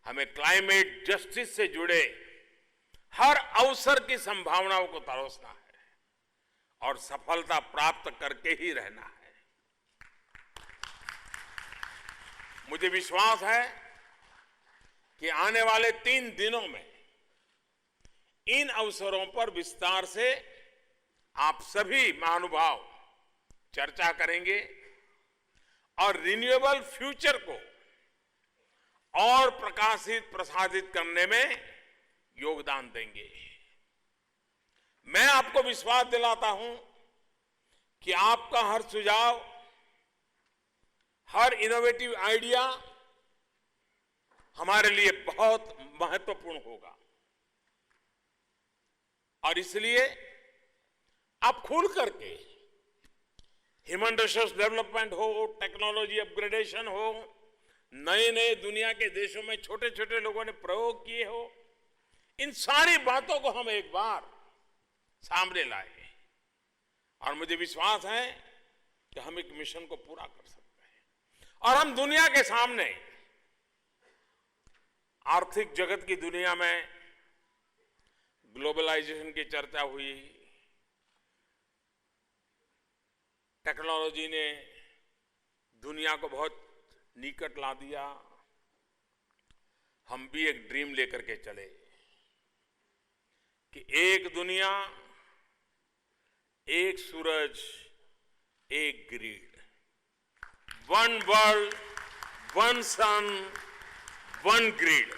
हमें क्लाइमेट जस्टिस से जुड़े हर अवसर की संभावनाओं को तरोसना है और सफलता प्राप्त करके ही रहना है। मुझे विश्वास है कि आने वाले 3 दिनों में इन अवसरों पर विस्तार से आप सभी महानुभाव चर्चा करेंगे और रिन्यूएबल फ्यूचर को और प्रसारित करने में योगदान देंगे। मैं आपको विश्वास दिलाता हूं कि आपका हर सुझाव, हर इनोवेटिव आइडिया हमारे लिए बहुत महत्वपूर्ण होगा और इसलिए आप खुल करके ह्यूमन रिसोर्स डेवलपमेंट हो, टेक्नोलॉजी अपग्रेडेशन हो, नए नए दुनिया के देशों में छोटे छोटे लोगों ने प्रयोग किए हो, इन सारी बातों को हम एक बार सामने लाए और मुझे विश्वास है कि हम एक मिशन को पूरा कर सकते हैं। और हम दुनिया के सामने, आर्थिक जगत की दुनिया में ग्लोबलाइजेशन की चर्चा हुई, टेक्नोलॉजी ने दुनिया को बहुत निकट ला दिया। हम भी एक ड्रीम लेकर के चले कि एक दुनिया, एक सूरज, एक ग्रिड, वन वर्ल्ड, वन सन, वन ग्रिड।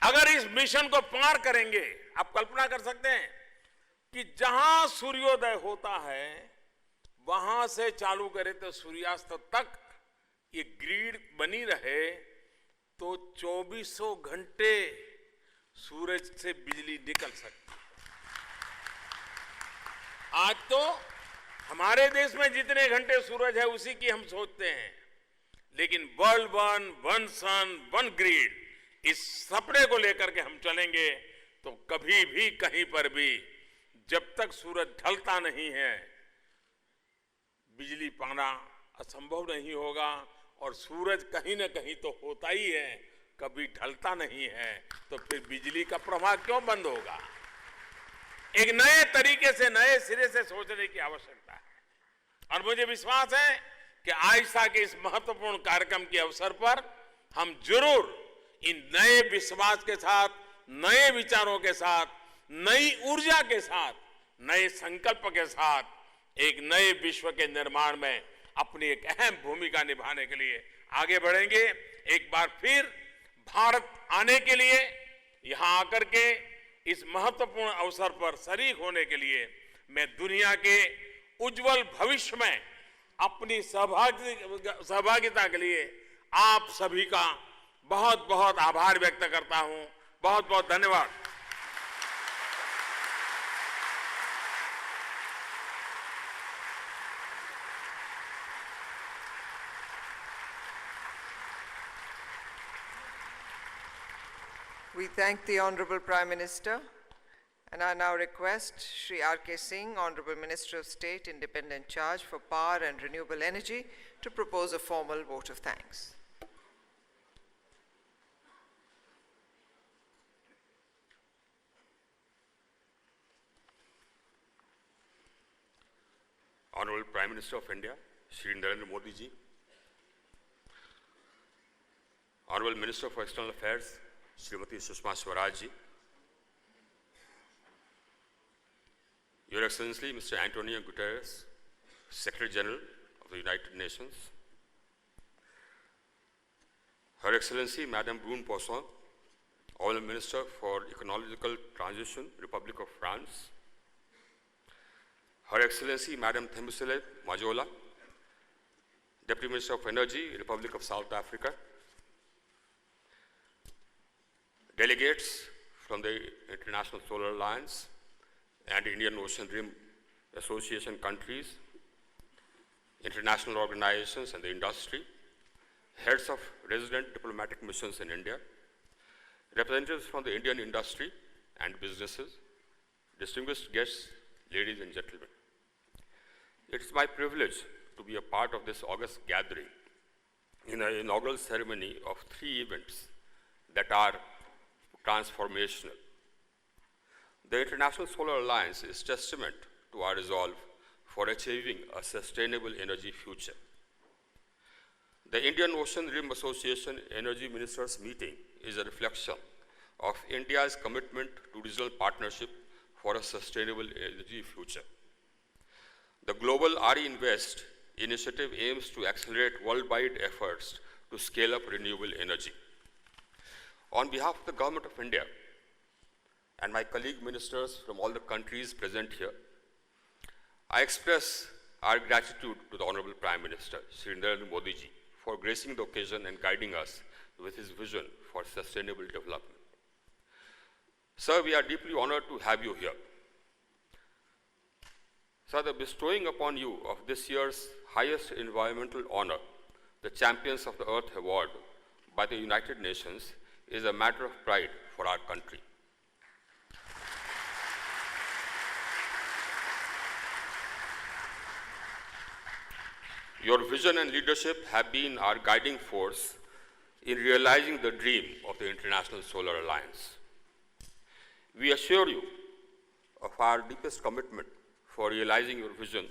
अगर इस मिशन को पार करेंगे, आप कल्पना कर सकते हैं कि जहां सूर्योदय होता है वहां से चालू करें तो सूर्यास्त तक ये ग्रिड बनी रहे तो 2400 घंटे सूरज से बिजली निकल सकती है। आज तो हमारे देश में जितने घंटे सूरज है उसी की हम सोचते हैं, लेकिन वर्ल्ड वन, वन सन, वन ग्रिड, इस सपने को लेकर के हम चलेंगे तो कभी भी कहीं पर भी जब तक सूरज ढलता नहीं है बिजली पाना असंभव नहीं होगा। और सूरज कहीं ना कहीं तो होता ही है, कभी ढलता नहीं है, तो फिर बिजली का प्रवाह क्यों बंद होगा। एक नए तरीके से, नए सिरे से सोचने की आवश्यकता है और मुझे विश्वास है कि आइसा के इस महत्वपूर्ण कार्यक्रम के अवसर पर हम जरूर इन नए विश्वास के साथ, नए विचारों के साथ, नई ऊर्जा के साथ, नए संकल्प के साथ एक नए विश्व के निर्माण में अपनी एक अहम भूमिका निभाने के लिए आगे बढ़ेंगे। एक बार फिर भारत आने के लिए, यहां आकर के इस महत्वपूर्ण अवसर पर शरीक होने के लिए मैं दुनिया के उज्जवल भविष्य में अपनी सहभागिता के लिए आप सभी का बहुत बहुत आभार व्यक्त करता हूं। बहुत बहुत धन्यवाद। We thank the Honorable Prime Minister and I now request Shri R.K. Singh, Honorable Minister of State, Independent Charge for Power and Renewable Energy, to propose a formal vote of thanks. Honorable Prime Minister of India, Shri Narendra Modi ji, Honorable Minister for External Affairs, Srimati Sushma Swaraj ji, Your Excellency Mr. Antonio Guterres, Secretary General of the United Nations, Her Excellency Madame Brune Poisson, Honorable Minister for Ecological Transition, Republic of France. Her Excellency Madame Thembisile Majola, Deputy Minister of Energy, Republic of South Africa. Delegates from the International Solar Alliance and Indian Ocean Rim Association countries, international organizations and the industry, heads of resident diplomatic missions in India, representatives from the Indian industry and businesses, distinguished guests, ladies and gentlemen. It's my privilege to be a part of this august gathering in an inaugural ceremony of 3 events that are transformational. The International Solar Alliance is testament to our resolve for achieving a sustainable energy future. The Indian Ocean Rim Association Energy Ministers meeting is a reflection of India's commitment to regional partnership for a sustainable energy future. The global RE Invest initiative aims to accelerate worldwide efforts to scale up renewable energy. On behalf of the Government of India and my colleague ministers from all the countries present here, I express our gratitude to the Honorable Prime Minister, Shri Narendra Modi ji, for gracing the occasion and guiding us with his vision for sustainable development. Sir, we are deeply honored to have you here. Sir, the bestowing upon you of this year's highest environmental honor, the Champions of the Earth Award by the United Nations, is a matter of pride for our country. Your vision and leadership have been our guiding force in realizing the dream of the International Solar Alliance. We assure you of our deepest commitment for realizing your vision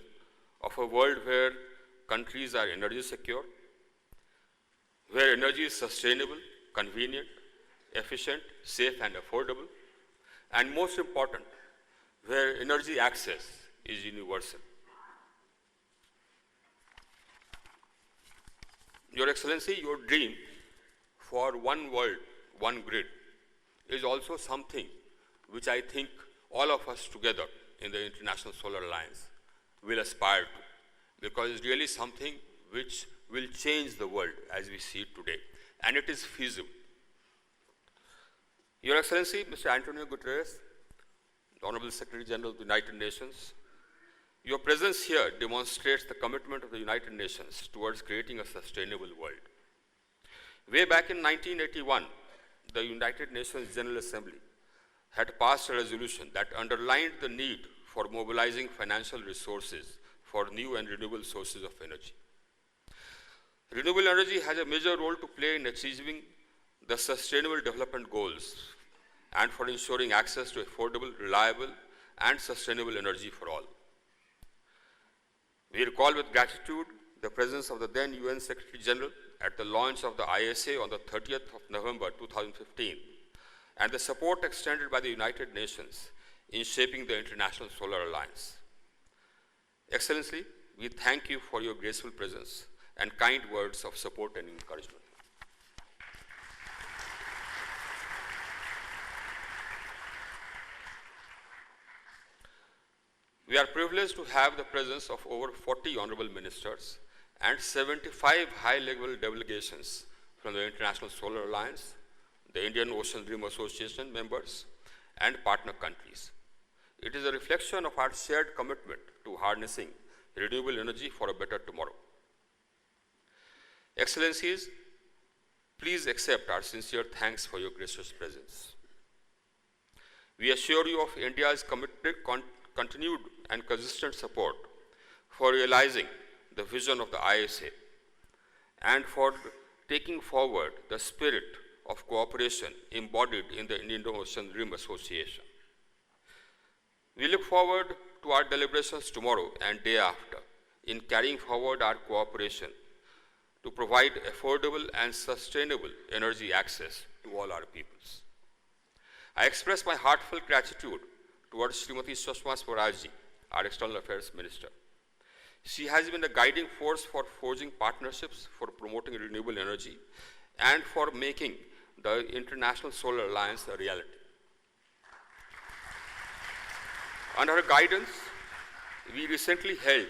of a world where countries are energy secure, where energy is sustainable, convenient, efficient, safe and affordable, and most important, where energy access is universal. Your Excellency, your dream for one world, one grid is also something which I think all of us together in the International Solar Alliance will aspire to, because it's really something which will change the world as we see it today, and it is feasible. Your Excellency, Mr. Antonio Guterres, the Honorable Secretary General of the United Nations, your presence here demonstrates the commitment of the United Nations towards creating a sustainable world. Way back in 1981, the United Nations General Assembly had passed a resolution that underlined the need for mobilizing financial resources for new and renewable sources of energy. Renewable energy has a major role to play in achieving the Sustainable Development Goals and for ensuring access to affordable, reliable, and sustainable energy for all. We recall with gratitude the presence of the then UN Secretary General at the launch of the ISA on the 30th of November 2015, and the support extended by the United Nations in shaping the International Solar Alliance. Excellency, we thank you for your graceful presence and kind words of support and encouragement. We are privileged to have the presence of over 40 honorable ministers and 75 high-level delegations from the International Solar Alliance, the Indian Ocean Rim Association members, and partner countries. It is a reflection of our shared commitment to harnessing renewable energy for a better tomorrow. Excellencies, please accept our sincere thanks for your gracious presence. We assure you of India's continued and consistent support for realizing the vision of the ISA and for taking forward the spirit of cooperation embodied in the Indian Ocean Rim Association. We look forward to our deliberations tomorrow and day after in carrying forward our cooperation to provide affordable and sustainable energy access to all our peoples. I express my heartfelt gratitude towards Srimati Sushma Swaraj ji, our External Affairs Minister. She has been a guiding force for forging partnerships for promoting renewable energy and for making the International Solar Alliance a reality. Under her guidance, we recently held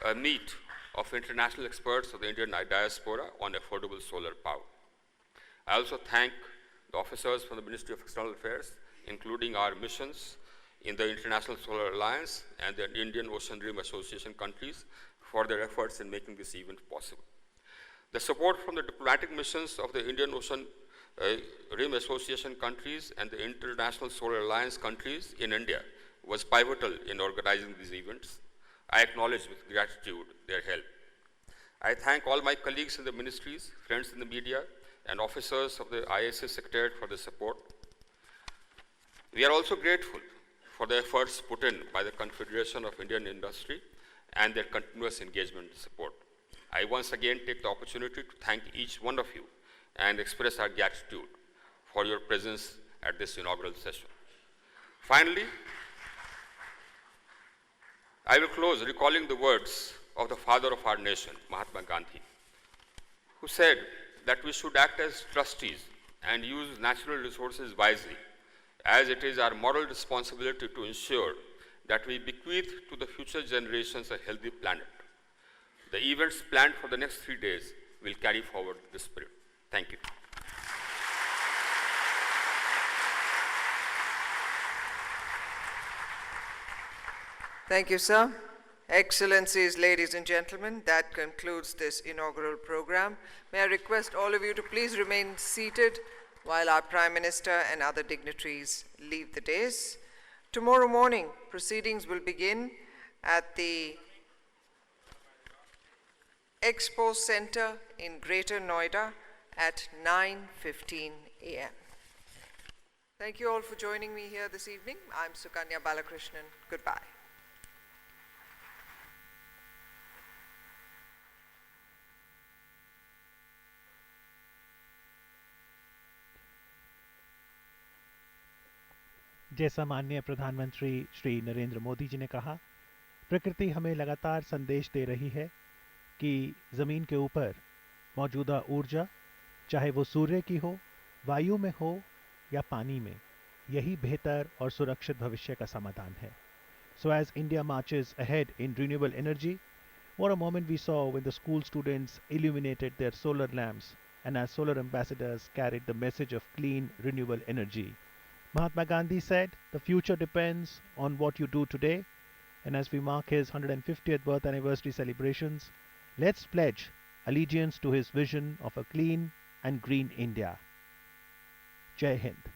a meet of international experts of the Indian diaspora on affordable solar power. I also thank the officers from the Ministry of External Affairs, including our missions in the International Solar Alliance and the Indian Ocean Rim Association countries for their efforts in making this event possible. The support from the diplomatic missions of the Indian Ocean Rim Association countries and the International Solar Alliance countries in India was pivotal in organizing these events. I acknowledge with gratitude their help. I thank all my colleagues in the ministries, friends in the media, and officers of the ISS Secretariat for the support. We are also grateful for the efforts put in by the Confederation of Indian Industry and their continuous engagement and support. I once again take the opportunity to thank each one of you and express our gratitude for your presence at this inaugural session. Finally, I will close recalling the words of the father of our nation, Mahatma Gandhi, who said that we should act as trustees and use natural resources wisely, as it is our moral responsibility to ensure that we bequeath to the future generations a healthy planet. The events planned for the next 3 days will carry forward this spirit. Thank you. Thank you, sir. Excellencies, ladies and gentlemen, that concludes this inaugural program. May I request all of you to please remain seated while our Prime Minister and other dignitaries leave the dais. Tomorrow morning, proceedings will begin at the Expo Center in Greater Noida at 9:15 a.m. Thank you all for joining me here this evening. I'm Sukanya Balakrishnan. Goodbye. जैसा माननीय प्रधानमंत्री श्री नरेंद्र मोदी जी ने कहा, प्रकृति हमें लगातार संदेश दे रही है कि ज़मीन के ऊपर मौजूदा ऊर्जा, चाहे वो सूर्य की हो, वायु में हो या पानी में, यही बेहतर और सुरक्षित भविष्य का समाधान है. So as India marches ahead in renewable energy, what a moment we saw when the school students illuminated their solar lamps and as solar ambassadors carried the message of clean renewable energy. Mahatma Gandhi said, the future depends on what you do today, and as we mark his 150th birth anniversary celebrations, let's pledge allegiance to his vision of a clean and green India. Jai Hind.